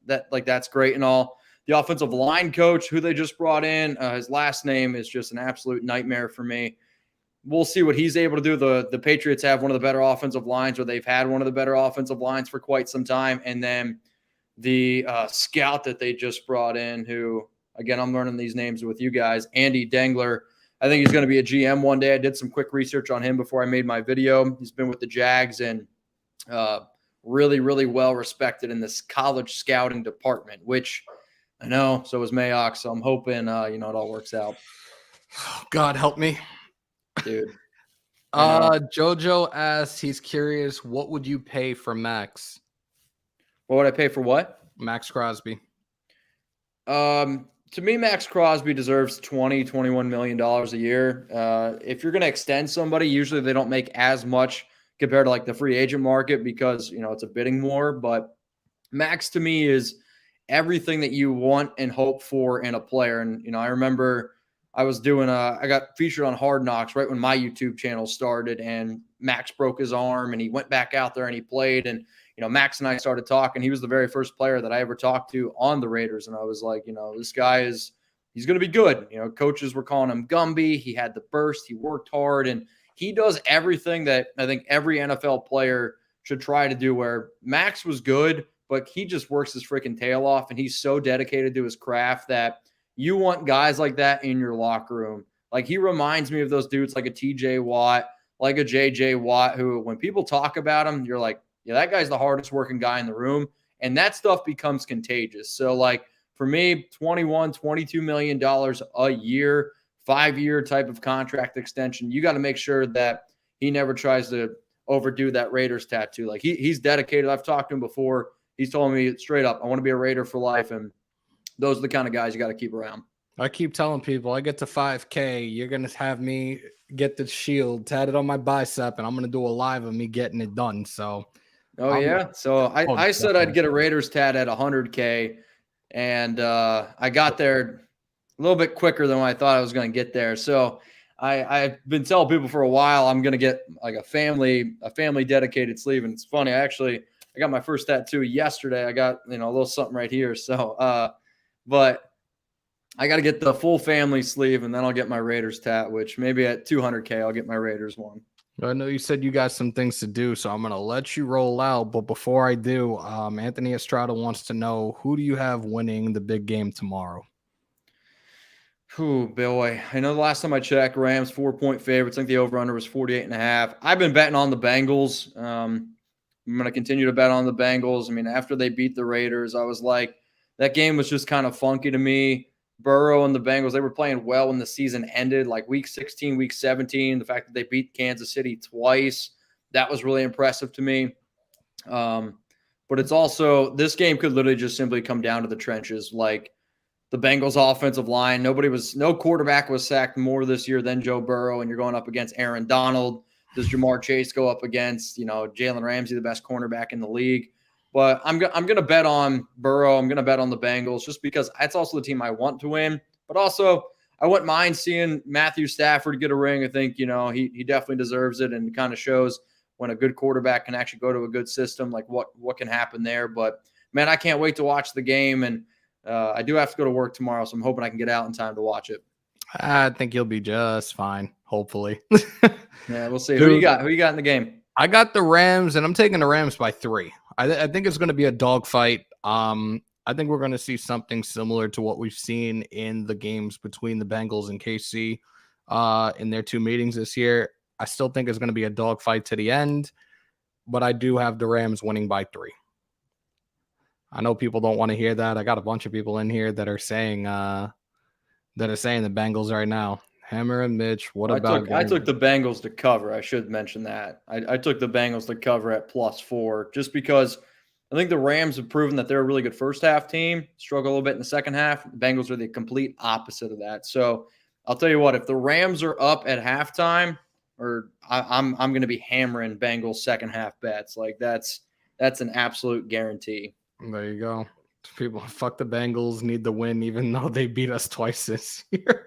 that's great and all. The offensive line coach who they just brought in, his last name is just an absolute nightmare for me. We'll see what he's able to do. The Patriots have one of the better offensive lines, or they've had one of the better offensive lines for quite some time. And then the scout that they just brought in, who, again, I'm learning these names with you guys, Andy Dengler. I think he's going to be a GM one day. I did some quick research on him before I made my video. He's been with the Jags and really, really well respected in this college scouting department, which – I know, so was Mayock, so I'm hoping, it all works out. God help me. Dude. Jojo asks, he's curious, what would you pay for Max? What would I pay for what? Maxx Crosby. To me, Maxx Crosby deserves $21 million a year. If you're going to extend somebody, usually they don't make as much compared to like the free agent market because, it's a bidding war. But Max to me is everything that you want and hope for in a player. And, I remember I got featured on Hard Knocks right when my YouTube channel started, and Max broke his arm and he went back out there and he played. And, Max and I started talking. He was the very first player that I ever talked to on the Raiders. And I was like, this guy he's going to be good. Coaches were calling him Gumby. He had the burst. He worked hard, and he does everything that I think every NFL player should try to do, where Max was good, but he just works his freaking tail off, and he's so dedicated to his craft that you want guys like that in your locker room. Like, he reminds me of those dudes like a TJ Watt, like a JJ Watt, who when people talk about him, you're like, yeah, that guy's the hardest working guy in the room. And that stuff becomes contagious. So, like, for me, $21-22 million a year, 5-year type of contract extension. You got to make sure that he never tries to overdo that Raiders tattoo. Like he's dedicated. I've talked to him before. He's told me straight up, I want to be a Raider for life. And those are the kind of guys you got to keep around. I keep telling people, I get to 5K, you're going to have me get the shield tatted on my bicep, and I'm going to do a live of me getting it done. So, yeah. So I said I'd get a Raiders tat at 100K, and I got there a little bit quicker than I thought I was going to get there. So I've been telling people for a while I'm going to get like a family dedicated sleeve. And it's funny, I got my first tattoo yesterday. I got, a little something right here. So, but I got to get the full family sleeve, and then I'll get my Raiders tat, which maybe at 200K, I'll get my Raiders one. I know you said you got some things to do, so I'm going to let you roll out. But before I do, Anthony Estrada wants to know, who do you have winning the big game tomorrow? Oh, boy. I know the last time I checked, Rams 4-point favorites. I think the over-under was 48.5. I've been betting on the Bengals. I'm going to continue to bet on the Bengals. I mean, after they beat the Raiders, I was like, that game was just kind of funky to me. Burrow and the Bengals, they were playing well when the season ended, like week 16, week 17. The fact that they beat Kansas City twice, that was really impressive to me. But it's also, this game could literally just simply come down to the trenches. Like the Bengals offensive line, no quarterback was sacked more this year than Joe Burrow, and you're going up against Aaron Donald. Does Jamar Chase go up against, Jalen Ramsey, the best cornerback in the league? But I'm going to bet on Burrow. I'm going to bet on the Bengals just because that's also the team I want to win. But also, I wouldn't mind seeing Matthew Stafford get a ring. I think, he definitely deserves it, and kind of shows when a good quarterback can actually go to a good system, like what can happen there. But, man, I can't wait to watch the game. And I do have to go to work tomorrow, so I'm hoping I can get out in time to watch it. I think you'll be just fine, hopefully. Yeah, we'll see. Who you got? Who you got in the game? I got the Rams, and I'm taking the Rams by 3. I think it's going to be a dogfight. I think we're going to see something similar to what we've seen in the games between the Bengals and KC in their 2 meetings this year. I still think it's going to be a dogfight to the end, but I do have the Rams winning by 3. I know people don't want to hear that. I got a bunch of people in here that are saying the Bengals right now. Hammer and Mitch, I took the Bengals to cover. I should mention that. I took the Bengals to cover at +4 just because I think the Rams have proven that they're a really good first half team, struggle a little bit in the second half. The Bengals are the complete opposite of that. So I'll tell you what, if the Rams are up at halftime, I'm going to be hammering Bengals second half bets. Like that's an absolute guarantee. There you go. People, fuck the Bengals, need the win, even though they beat us twice this year.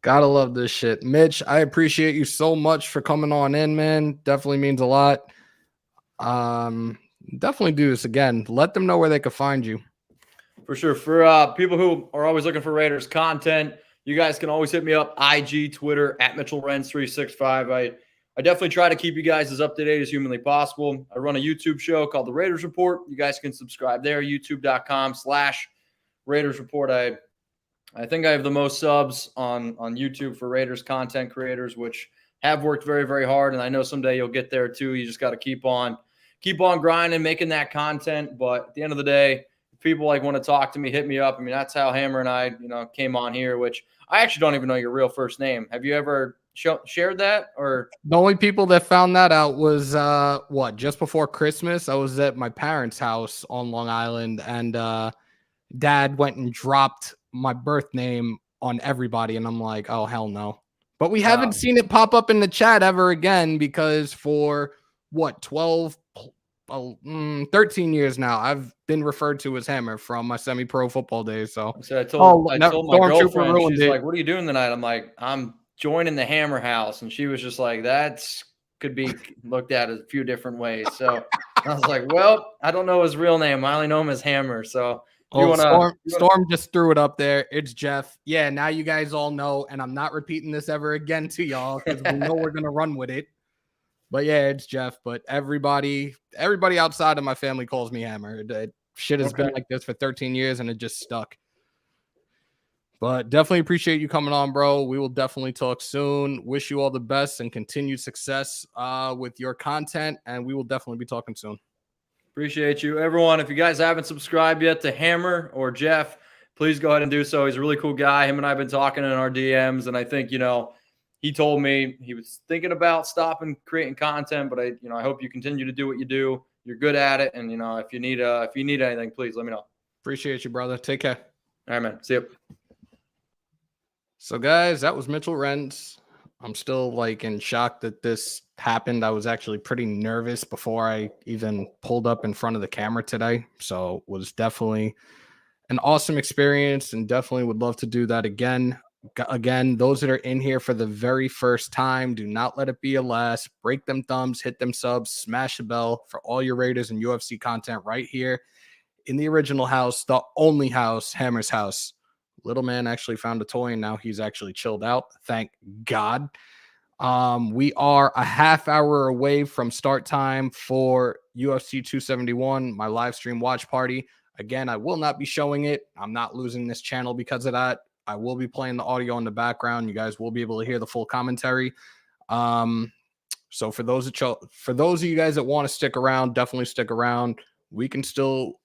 Gotta love this shit. Mitch, I appreciate you so much for coming on in, man. Definitely means a lot. Definitely do this again. Let them know where they can find you. For sure. For people who are always looking for Raiders content, you guys can always hit me up, IG, Twitter, at MitchellRenz365. I definitely try to keep you guys as up to date as humanly possible. I run a YouTube show called The Raiders Report. You guys can subscribe there, youtube.com/Raiders Report. I think I have the most subs on YouTube for Raiders content creators, which have worked very, very hard. And I know someday you'll get there too. You just got to keep on grinding, making that content. But at the end of the day, if people want to talk to me, hit me up. I mean, that's how Hammer and I, came on here, which I actually don't even know your real first name. Have you ever shared that? Or the only people that found that out was just before Christmas. I was at my parents' house on Long Island, and Dad went and dropped my birth name on everybody, and I'm like, oh hell no. But we haven't seen it pop up in the chat ever again, because for 13 years now I've been referred to as Hammer from my semi-pro football days. So I told my girlfriend, she's like, what are you doing tonight? I'm like, I'm joining the Hammers.House, and she was just like, that's could be looked at a few different ways. So I was like, well, I don't know his real name, I only know him as Hammer. So Storm just threw it up there. It's Jeff. Yeah, now you guys all know, and I'm not repeating this ever again to y'all because we know we're gonna run with it. But yeah, it's Jeff. But everybody outside of my family calls me Hammer. Shit has been like this for 13 years, and it just stuck. But definitely appreciate you coming on, bro. We will definitely talk soon. Wish you all the best and continued success with your content, and we will definitely be talking soon. Appreciate you. Everyone, if you guys haven't subscribed yet to Hammer or Jeff, please go ahead and do so. He's a really cool guy. Him and I have been talking in our DMs, and I think, he told me he was thinking about stopping creating content, but I hope you continue to do what you do. You're good at it, and if you need anything, please let me know. Appreciate you, brother. Take care. All right, man. See you. So, guys, that was Mitchell Renz. I'm still in shock that this happened. I was actually pretty nervous before I even pulled up in front of the camera today. So it was definitely an awesome experience and definitely would love to do that again. Again, those that are in here for the very first time, do not let it be a last. Break them thumbs, hit them subs, smash the bell for all your Raiders and UFC content right here in the original house, the only house, Hammers.House. Little man actually found a toy and now he's actually chilled out. Thank God. We are a half hour away from start time for UFC 271, my live stream watch party. Again, I will not be showing it. I'm not losing this channel because of that. I will be playing the audio in the background. You guys will be able to hear the full commentary. So for those of you guys that want to stick around, definitely stick around.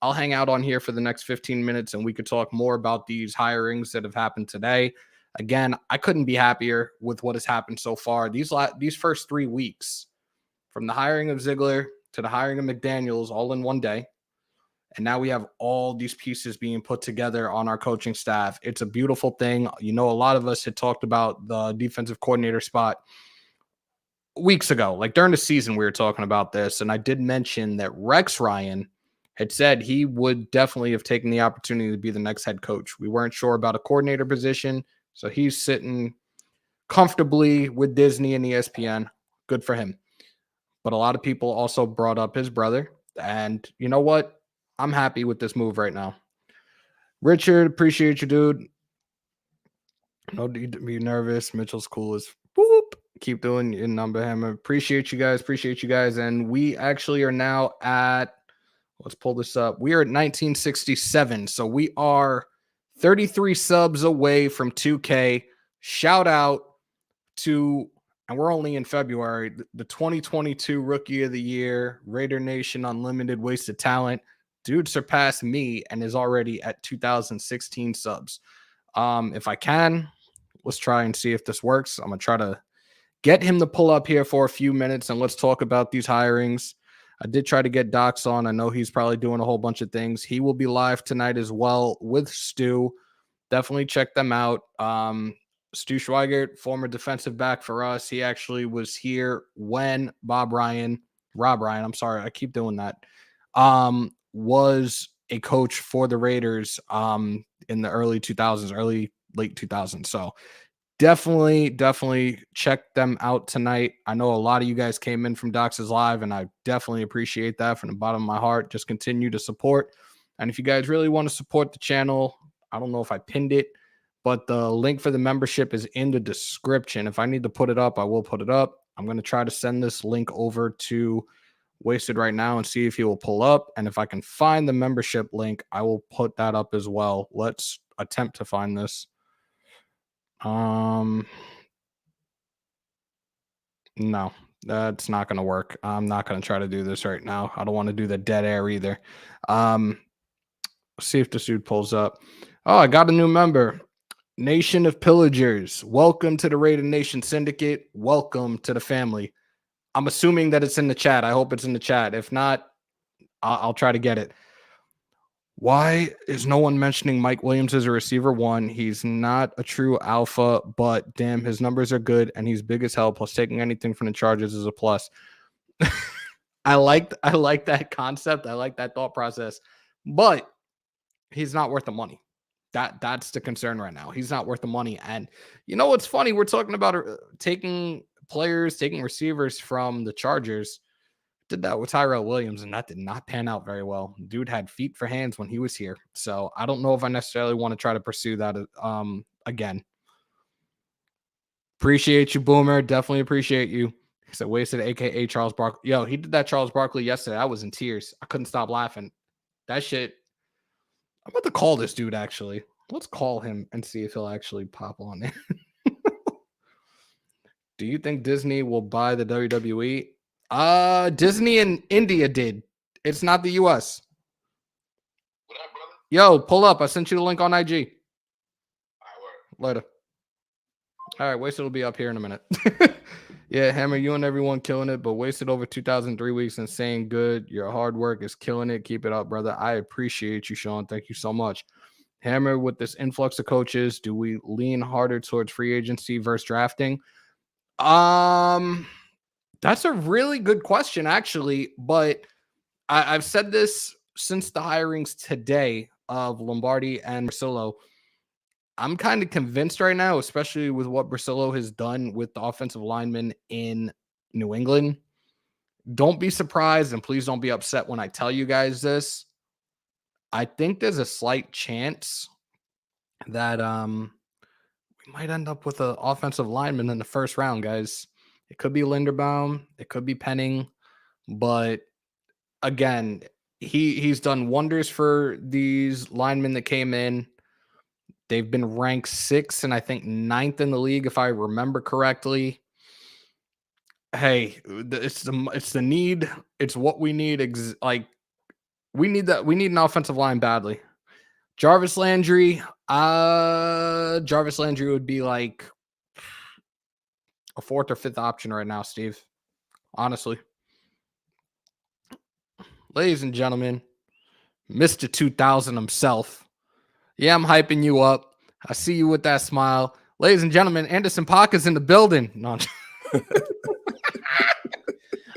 I'll hang out on here for the next 15 minutes and we could talk more about these hirings that have happened today. Again, I couldn't be happier with what has happened so far. These first 3 weeks, from the hiring of Ziegler to the hiring of McDaniels, all in one day. And now we have all these pieces being put together on our coaching staff. It's a beautiful thing. A lot of us had talked about the defensive coordinator spot weeks ago. During the season, we were talking about this. And I did mention that Rex Ryan had said he would definitely have taken the opportunity to be the next head coach. We weren't sure about a coordinator position. So he's sitting comfortably with Disney and ESPN. Good for him. But a lot of people also brought up his brother. And you know what? I'm happy with this move right now. Richard, appreciate you, dude. No need to be nervous. Mitchell's cool as whoop. Keep doing your number, Hammer. Appreciate you guys. And we actually are now at, let's pull this up. We are at 1967. So we are 33 subs away from 2K. Shout out to, and we're only in February, the 2022 Rookie of the Year, Raider Nation Unlimited Wasted Talent. Dude surpassed me and is already at 2016 subs. If I can, let's try and see if this works. I'm going to try to get him to pull up here for a few minutes and let's talk about these hirings. I did try to get Docs on. I know he's probably doing a whole bunch of things. He will be live tonight as well with Stu. Definitely check them out. Stu Schweigert, former defensive back for us. He actually was here when Rob Ryan, I'm sorry, I keep doing that, was a coach for the Raiders in the late 2000s. So definitely check them out tonight. I know a lot of you guys came in from Docs' live, and I definitely appreciate that from the bottom of my heart. Just continue to support. And if you guys really want to support the channel, I don't know if I pinned it, but the link for the membership is in the description. If I need to put it up, I will put it up. I'm going to try to send this link over to Wasted right now and see if he will pull up. And if I can find the membership link, I will put that up as well. Let's attempt to find this. No, that's not going to work. I'm not going to try to do this right now. I don't want to do the dead air either. See if this dude pulls up. Oh, I got a new member. Nation of Pillagers. Welcome to the Raider Nation Syndicate. Welcome to the family. I'm assuming that it's in the chat. I hope it's in the chat. If not, I'll try to get it. Why is no one mentioning Mike Williams as a receiver one? He's not a true alpha, but damn, his numbers are good and he's big as hell. Plus, taking anything from the Chargers is a plus. I like that concept. I like that thought process, but he's not worth the money. That's the concern right now. He's not worth the money. And you know what's funny? We're talking about taking receivers from the Chargers. Did that with Tyrell Williams, and that did not pan out very well. Dude had feet for hands when he was here. So I don't know if I necessarily want to try to pursue that again. Appreciate you, Boomer. Definitely appreciate you. He said, Wasted, a.k.a. Charles Barkley. Yo, he did that Charles Barkley yesterday. I was in tears. I couldn't stop laughing. That shit. I'm about to call this dude, actually. Let's call him and see if he'll actually pop on it. Do you think Disney will buy the WWE? Disney in India did. It's not the U.S. What up, brother? Yo, pull up. I sent you the link on IG. All right, word. Later. All right, Wasted will be up here in a minute. Yeah, Hammer, you and everyone killing it, but Wasted over 2,003 weeks and saying good. Your hard work is killing it. Keep it up, brother. I appreciate you, Sean. Thank you so much. Hammer, with this influx of coaches, do we lean harder towards free agency versus drafting? That's a really good question, actually. But I've said this since the hirings today of Lombardi and Brasillo. I'm kind of convinced right now, especially with what Brasillo has done with the offensive linemen in New England. Don't be surprised, and please don't be upset when I tell you guys this. I think there's a slight chance that we might end up with an offensive lineman in the first round, guys. It could be Linderbaum, it could be Penning, but again, he's done wonders for these linemen that came in. They've been ranked 6th and I think 9th in the league, if I remember correctly. Hey, it's the need. It's what we need. We need that. We need an offensive line badly. Jarvis Landry. Jarvis Landry would be like a 4th or 5th option right now, Steve. Honestly. Ladies and gentlemen, Mr. 2000 himself. Yeah, I'm hyping you up. I see you with that smile. Ladies and gentlemen, Anderson Parker's in the building. No.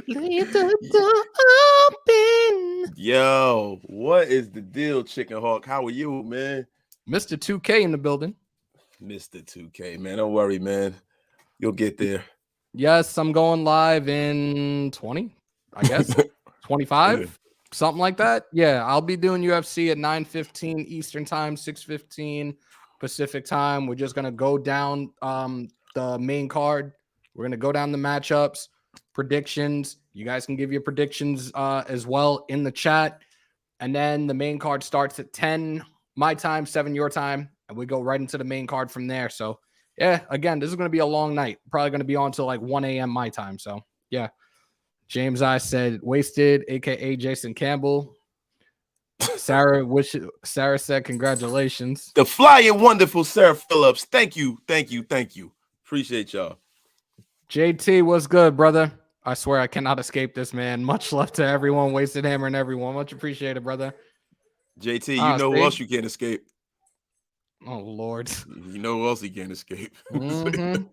Leave the door open. Yo, what is the deal, Chicken Hawk? How are you, man? Mr. 2K in the building. Mr. 2K, man. Don't worry, man. You'll get there. Yes, I'm going live in 20, I guess. 25, something like that. Yeah, I'll be doing UFC at 9:15 Eastern time, 6:15 Pacific time. We're just going to go down the main card. We're going to go down the matchups, predictions. You guys can give your predictions as well in the chat. And then the main card starts at 10 my time, 7 your time, and we go right into the main card from there. So, yeah, again, this is going to be a long night. Probably going to be on till like 1 a.m. my time. So, yeah. James I said Wasted, a.k.a. Jason Campbell. Sarah said congratulations. The flying wonderful Sarah Phillips. Thank you. Appreciate y'all. JT, what's good, brother? I swear I cannot escape this, man. Much love to everyone. Wasted Hammer and everyone. Much appreciated, brother. JT, you know who else you can't escape? Oh, Lord. You know who else you can't escape? Mm-hmm.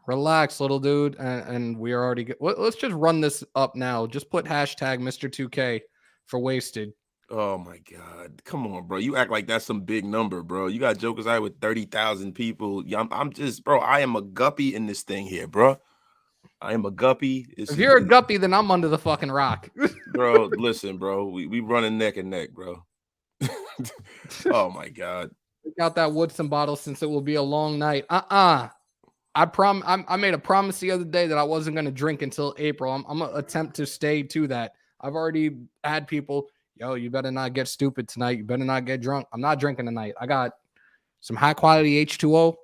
Relax, little dude. And we are already good. Let's just run this up now. Just put hashtag Mr. 2K for Wasted. Oh, my God. Come on, bro. You act like that's some big number, bro. You got Jokers Eye with 30,000 people. I'm just, bro, I am a guppy in this thing here, bro. I am a guppy. If you're a guppy, then I'm under the fucking rock. Bro, listen, bro. We running neck and neck, bro. Oh, my God. Take out that Woodson bottle since it will be a long night. I made a promise the other day that I wasn't going to drink until April. I'm going to attempt to stay to that. I've already had people, yo, you better not get stupid tonight. You better not get drunk. I'm not drinking tonight. I got some high quality H2O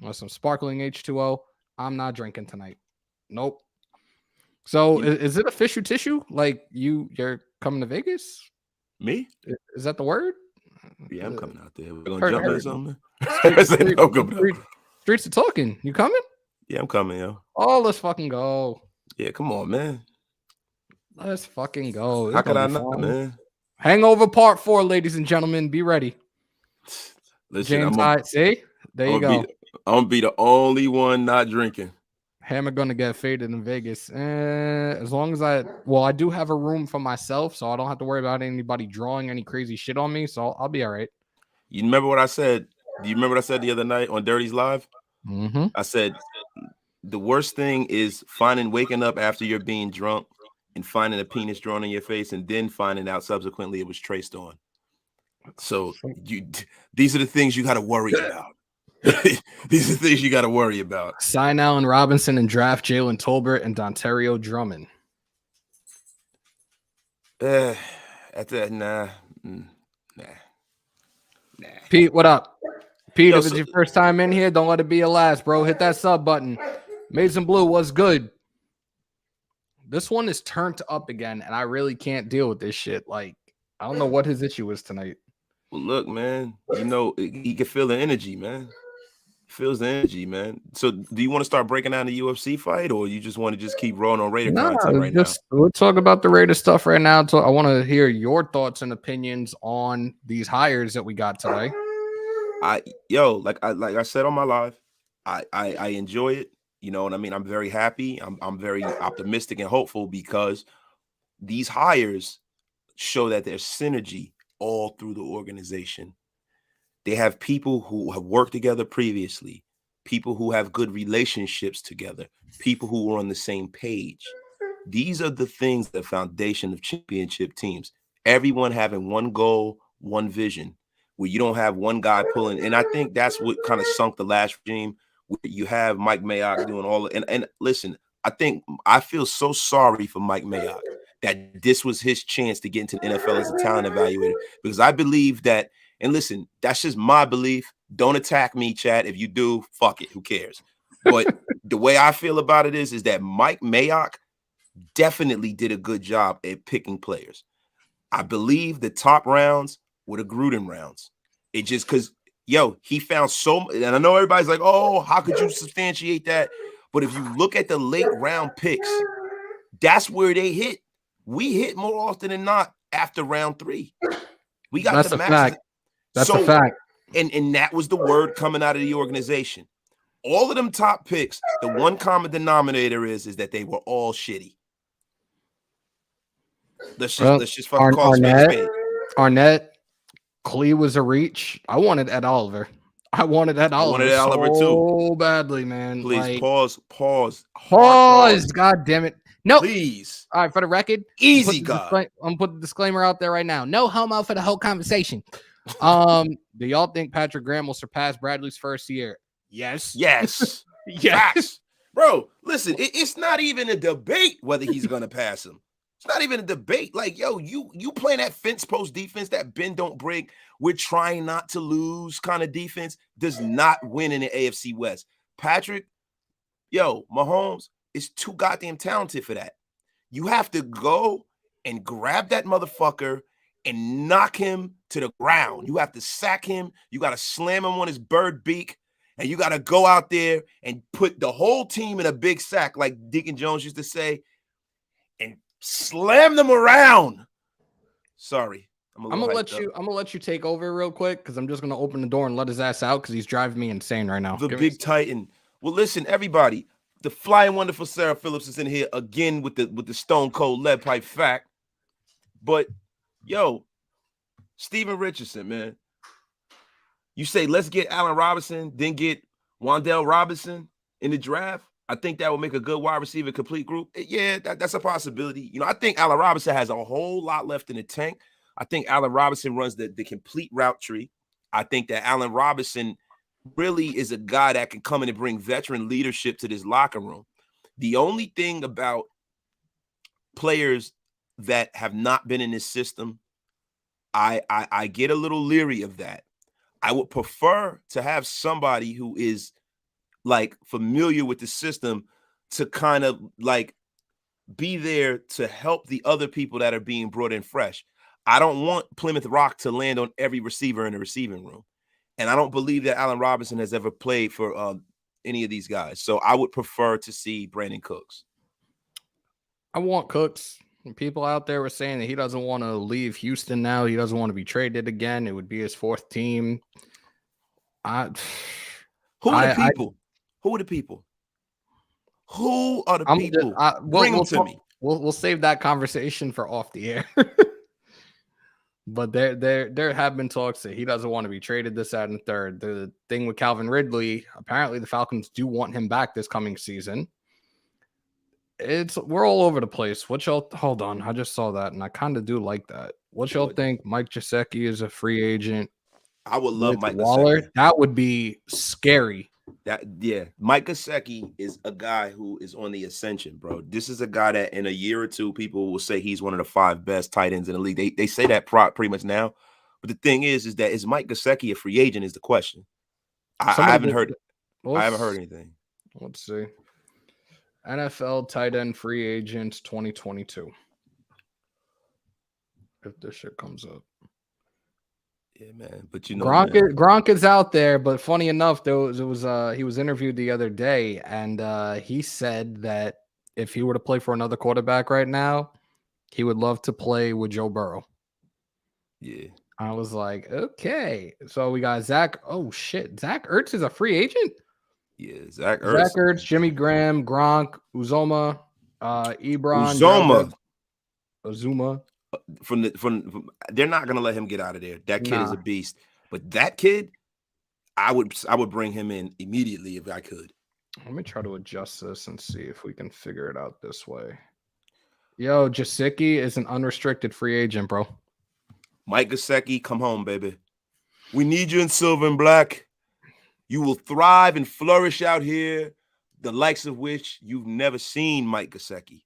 or some sparkling H2O. I'm not drinking tonight. Nope. So is it a fishy tissue? Like you're coming to Vegas? Me? Is that the word? Yeah, I'm coming out there. We're going to jump in something. Streets are talking. You coming? Yeah, I'm coming, yo. Oh, let's fucking go. Yeah, come on, man. Let's fucking go. How could I not, man? Hangover Part 4, ladies and gentlemen. Be ready. Listen, James, see? There you go. I'm going to be the only one not drinking. Hammer going to get faded in Vegas. As long as I do have a room for myself, so I don't have to worry about anybody drawing any crazy shit on me, so I'll be all right. You remember what I said? Do you remember what I said the other night on Dirty's Live? Mm-hmm. I said, the worst thing is waking up after you're being drunk and finding a penis drawn on your face and then finding out subsequently it was traced on. So these are the things you got to worry about. These are the things you got to worry about. Sign Allen Robinson and draft Jalen Tolbert and Dontario Drummond. Nah. Pete, what up? Pete, if it's your first time in here, don't let it be your last, bro. Hit that sub button. Mason Blue, what's good? This one is turned up again, and I really can't deal with this shit. Like, I don't know what his issue is tonight. Well, look, man, you know, he can feel the energy, man. Feels the energy, man. So do you want to start breaking down the UFC fight, or you just want to just keep rolling on Raider content right now? We'll talk about the Raider stuff right now. So I want to hear your thoughts and opinions on these hires that we got today. Like I said on my live, I enjoy it. You know what I mean? I'm very happy. I'm very optimistic and hopeful because these hires show that there's synergy all through the organization. They have people who have worked together previously, people who have good relationships together, people who are on the same page. These are the things, the foundation of championship teams. Everyone having one goal, one vision, where you don't have one guy pulling. And I think that's what kind of sunk the last regime. Where you have Mike Mayock doing all and listen, I feel so sorry for Mike Mayock that this was his chance to get into the NFL as a talent evaluator, because I believe that. And listen, that's just my belief. Don't attack me, Chad. If you do, fuck it. Who cares? But the way I feel about it is that Mike Mayock definitely did a good job at picking players. I believe the top rounds were the Gruden rounds. It just because, he found so, and I know everybody's like, oh, how could you substantiate that? But if you look at the late round picks, that's where they hit. We hit more often than not after round 3. We got that's the a max. fact. That's a fact. And that was the word coming out of the organization. All of them top picks, the one common denominator is that they were all shitty. Let's just fucking call it spade. Arnett, Clee was a reach. I wanted Ed Oliver. I wanted Ed Oliver so badly, man. Please, pause. God damn it. No. Please. All right, for the record. Easy, God. I'm going to put the disclaimer out there right now. No homo for the whole conversation. Do y'all think Patrick Graham will surpass Bradley's first year? Yes. Yes. Yes. Bro, listen, it's not even a debate whether he's going to pass him. It's not even a debate. Like, you playing that fence post defense, that bend don't break, we're trying not to lose kind of defense, does not win in the AFC West. Patrick, Mahomes is too goddamn talented for that. You have to go and grab that motherfucker and knock him to the ground. You have to sack him. You got to slam him on his bird beak. And you got to go out there and put the whole team in a big sack, like Deacon Jones used to say, and slam them around. Sorry. I'm gonna let you take over real quick, because I'm just gonna open the door and let his ass out, because he's driving me insane right now. The big Titan. Well, listen, everybody. The flying wonderful Sarah Phillips is in here again with the stone cold lead pipe fact. But Steven Richardson, man. You say let's get Allen Robinson, then get Wan'Dale Robinson in the draft. I think that would make a good wide receiver complete group. Yeah, that's a possibility. I think Allen Robinson has a whole lot left in the tank. I think Allen Robinson runs the complete route tree. I think that Allen Robinson really is a guy that can come in and bring veteran leadership to this locker room. The only thing about players that have not been in this system, I get a little leery of that. I would prefer to have somebody who is like familiar with the system to kind of like be there to help the other people that are being brought in fresh. I don't want Plymouth Rock to land on every receiver in the receiving room. And I don't believe that Allen Robinson has ever played for any of these guys. So I would prefer to see Brandon Cooks. I want Cooks. People out there were saying that he doesn't want to leave Houston now. He doesn't want to be traded again. It would be his 4th team. Who are the people? Who are the people? Who are the people? Bring them to me. We'll save that conversation for off the air. But there have been talks that he doesn't want to be traded this, that, and third. The thing with Calvin Ridley, apparently the Falcons do want him back this coming season. We're all over the place. Hold on, I just saw that and I kind of do like that. What y'all think? Mike Gesicki is a free agent. I would love Mike Waller. Gesicki. That would be scary. Mike Gesicki is a guy who is on the ascension, bro. This is a guy that in a year or two, people will say he's one of the 5 best tight ends in the league. They say that pretty much now. But the thing is that is Mike Gesicki a free agent is the question. I haven't heard anything. Let's see. NFL tight end free agents 2022. If this shit comes up. Yeah, man. But you know, Gronk is out there, but funny enough, he was interviewed the other day, and he said that if he were to play for another quarterback right now, he would love to play with Joe Burrow. Yeah. I was like, okay. So we got Zach. Oh shit, Zach Ertz is a free agent. Yeah, Zach Ertz, Jimmy Graham, Gronk, Uzoma, Ebron, Uzuma. From they're not gonna let him get out of there. That kid is a beast. But that kid, I would bring him in immediately if I could. Let me try to adjust this and see if we can figure it out this way. Yo, Jasicki is an unrestricted free agent, bro. Mike Gesicki, come home, baby. We need you in silver and black. You will thrive and flourish out here, the likes of which you've never seen, Mike Gesicki.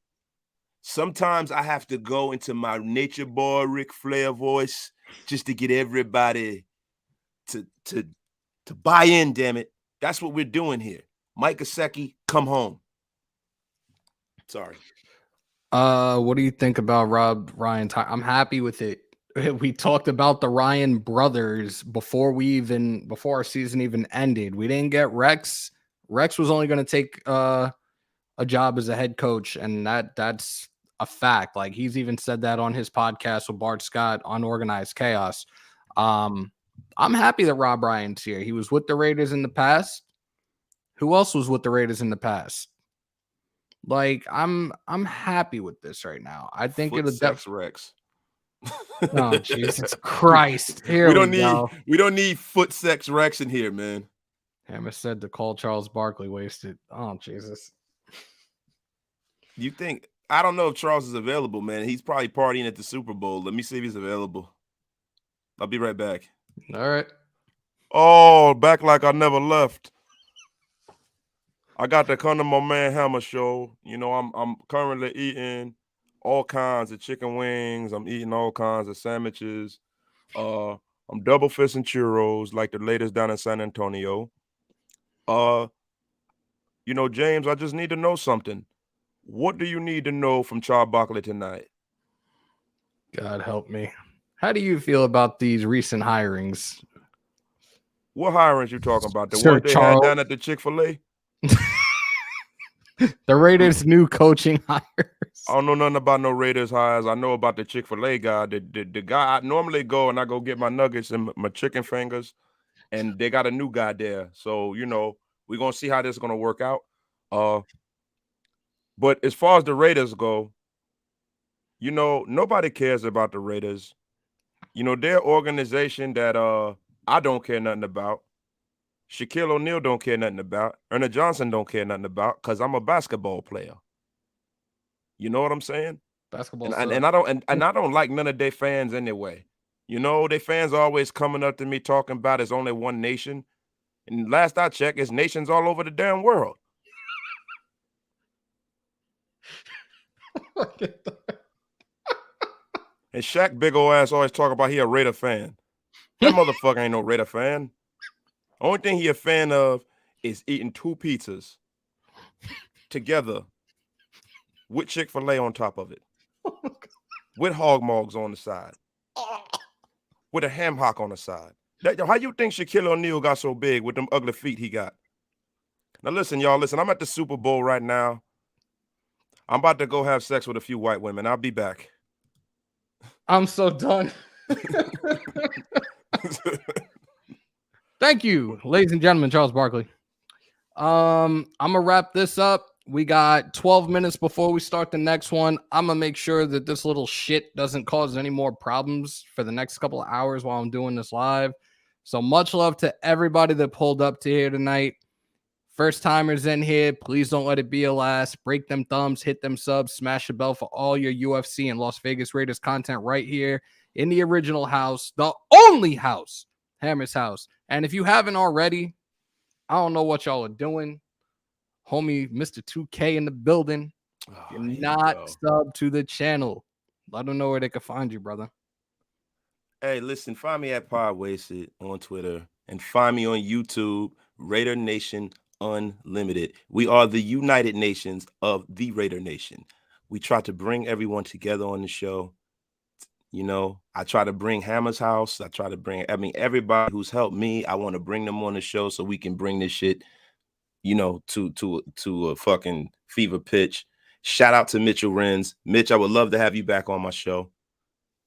Sometimes I have to go into my nature boy Ric Flair voice just to get everybody to buy in, damn it. That's what we're doing here. Mike Gesicki, come home. Sorry. What do you think about Ryan? I'm happy with it. We talked about the Ryan brothers before our season even ended. We didn't get Rex. Rex was only going to take a job as a head coach, and that's a fact. Like, he's even said that on his podcast with Bart Scott on Organized Chaos. I'm happy that Rob Ryan's here. He was with the Raiders in the past. Who else was with the Raiders in the past? Like, I'm happy with this right now. I think it'll definitely Rex. Oh, Jesus Christ. Here we don't need foot sex Rex in here, man. Hammer said to call Charles Barkley wasted. Oh, Jesus. You think, I don't know if Charles is available, man. He's probably partying at the Super Bowl. Let me see if he's available. I'll be right back. All right. Oh, back like I never left. I got to come to my man Hammer show. You know, I'm currently eating all kinds of chicken wings. I'm eating all kinds of sandwiches. I'm double fisting churros like the latest down in San Antonio. You know, James, I just need to know something. What do you need to know from Charles Barkley tonight? God help me. How do you feel about these recent hirings? What hirings you talking about? The Sir ones they Charles. had down at the Chick-fil-A? The Raiders' new coaching hires. I don't know nothing about no Raiders hires. I know about the Chick-fil-A guy. The guy I normally go and I go get my nuggets and my chicken fingers, and they got a new guy there. So, you know, we're going to see how this is going to work out. But as far as the Raiders go, you know, nobody cares about the Raiders. You know, their organization that I don't care nothing about. Shaquille O'Neal don't care nothing about. Ernie Johnson don't care nothing about, because I'm a basketball player. You know what I'm saying? Basketball. And I don't like none of their fans anyway. You know, their fans are always coming up to me talking about it's only one nation. And last I checked, it's nations all over the damn world. And Shaq big ol' ass always talk about he a Raider fan. That motherfucker ain't no Raider fan. Only thing he a fan of is eating 2 pizzas together with Chick-fil-A on top of it. With hog mogs on the side. With a ham hock on the side. How you think Shaquille O'Neal got so big with them ugly feet he got? Now listen, y'all, listen. I'm at the Super Bowl right now. I'm about to go have sex with a few white women. I'll be back. I'm so done. Thank you, ladies and gentlemen, Charles Barkley. I'm gonna wrap this up. We got 12 minutes before we start the next one. I'm gonna make sure that this little shit doesn't cause any more problems for the next couple of hours while I'm doing this live. So much love to everybody that pulled up to here tonight. First timers in here, please don't let it be a last. Break them thumbs, hit them subs, smash the bell for all your UFC and Las Vegas Raiders content right here in the original house, the only house, Hammers.House. And if you haven't already, I don't know what y'all are doing. Homie, Mr. 2K in the building. If you're not subbed to the channel, let them know where they can find you, brother. Hey, listen, find me at Pod Wasted on Twitter and find me on YouTube, Raider Nation Unlimited. We are the United Nations of the Raider Nation. We try to bring everyone together on the show. You know, I try to bring Hammers.House. I try to bring, everybody who's helped me. I want to bring them on the show so we can bring this shit, you know, to a fucking fever pitch. Shout out to Mitchell Renz. Mitch, I would love to have you back on my show.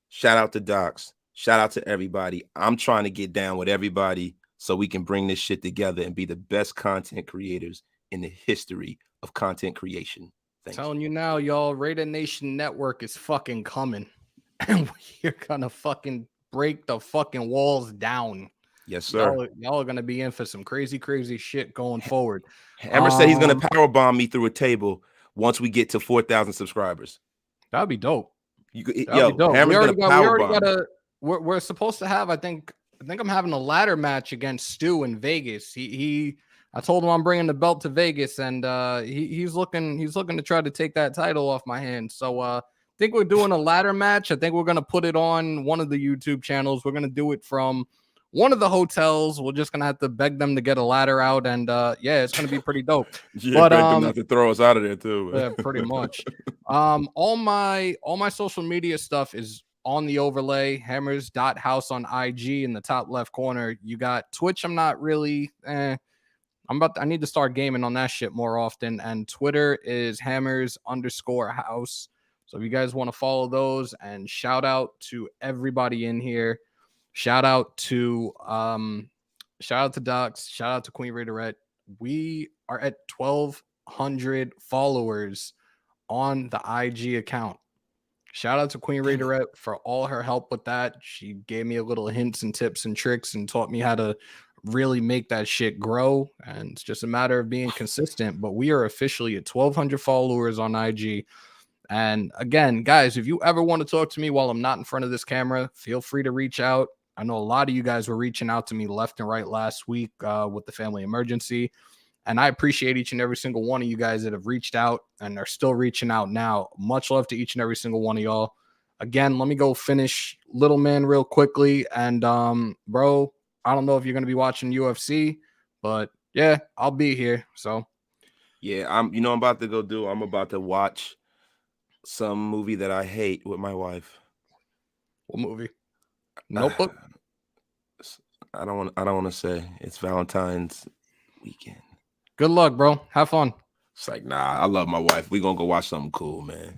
Shout out to Docs. Shout out to everybody. I'm trying to get down with everybody so we can bring this shit together and be the best content creators in the history of content creation. Telling you now, y'all, Raider Nation Network is fucking coming. And we're gonna fucking break the fucking walls down. Yes, sir. Y'all are gonna be in for some crazy shit going forward. Hammer said he's gonna powerbomb me through a table once we get to 4,000 subscribers. That'd be dope. Hammer's gonna powerbomb. We're supposed to have. I think I'm having a ladder match against Stu in Vegas. I told him I'm bringing the belt to Vegas, and he's looking to try to take that title off my hands. So I think we're doing a ladder match. I think we're gonna put it on one of the YouTube channels. We're gonna do it from one of the hotels. We're just gonna have to beg them to get a ladder out, and yeah, it's gonna be pretty dope. Yeah, beg them not to throw us out of there too. Yeah, pretty much. All my social media stuff is on the overlay. Hammers.House on IG in the top left corner. You got Twitch. I'm not really. I need to start gaming on that shit more often. And Twitter is Hammers_House. So if you guys want to follow those, and shout out to everybody in here. Shout out to Docs. Shout out to Queen Raiderette. We are at 1,200 followers on the IG account. Shout out to Queen Raiderette for all her help with that. She gave me a little hints and tips and tricks and taught me how to really make that shit grow. And it's just a matter of being consistent. But we are officially at 1,200 followers on IG. And again, guys, if you ever want to talk to me while I'm not in front of this camera, feel free to reach out. I know a lot of you guys were reaching out to me left and right last week with the family emergency. And I appreciate each and every single one of you guys that have reached out and are still reaching out now. Much love to each and every single one of y'all. Again, let me go finish Little Man real quickly. And, bro, I don't know if you're going to be watching UFC, but yeah, I'll be here. So, yeah, I'm about to go do. I'm about to watch some movie that I hate with my wife. What movie? Notebook? I don't want to say. It's Valentine's weekend. Good luck, bro. Have fun. It's like, nah, I love my wife. We're gonna go watch something cool, man.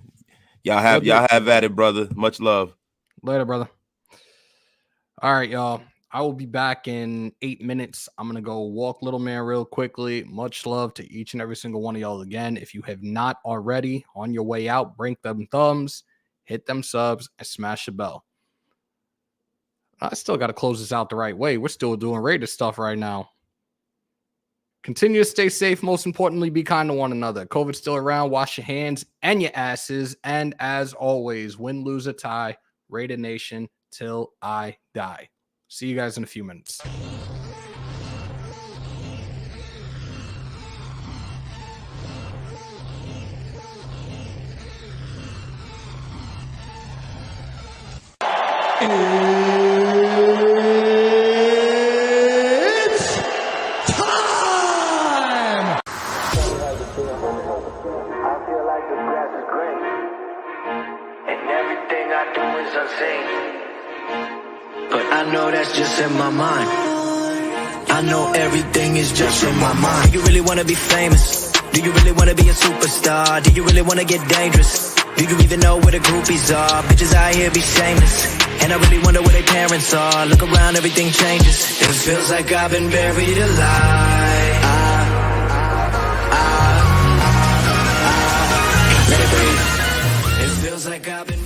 Y'all have at it, brother. Much love. Later, brother. All right, y'all. I will be back in 8 minutes. I'm gonna go walk Little Man real quickly. Much love to each and every single one of y'all again. If you have not already, on your way out, bring them thumbs, hit them subs, and smash the bell. I still got to close this out the right way. We're still doing Raider stuff right now. Continue to stay safe. Most importantly, be kind to one another. COVID's still around. Wash your hands and your asses. And as always, win, lose, or tie, Raider Nation till I die. See you guys in a few minutes. But I know that's just in my mind. I know everything is just in my mind. Do you really want to be famous? Do you really want to be a superstar? Do you really want to get dangerous? Do you even know where the groupies are? Bitches out here be shameless, and I really wonder where their parents are. Look around, everything changes. It feels like I've been buried alive. Let it breathe. It feels like I've been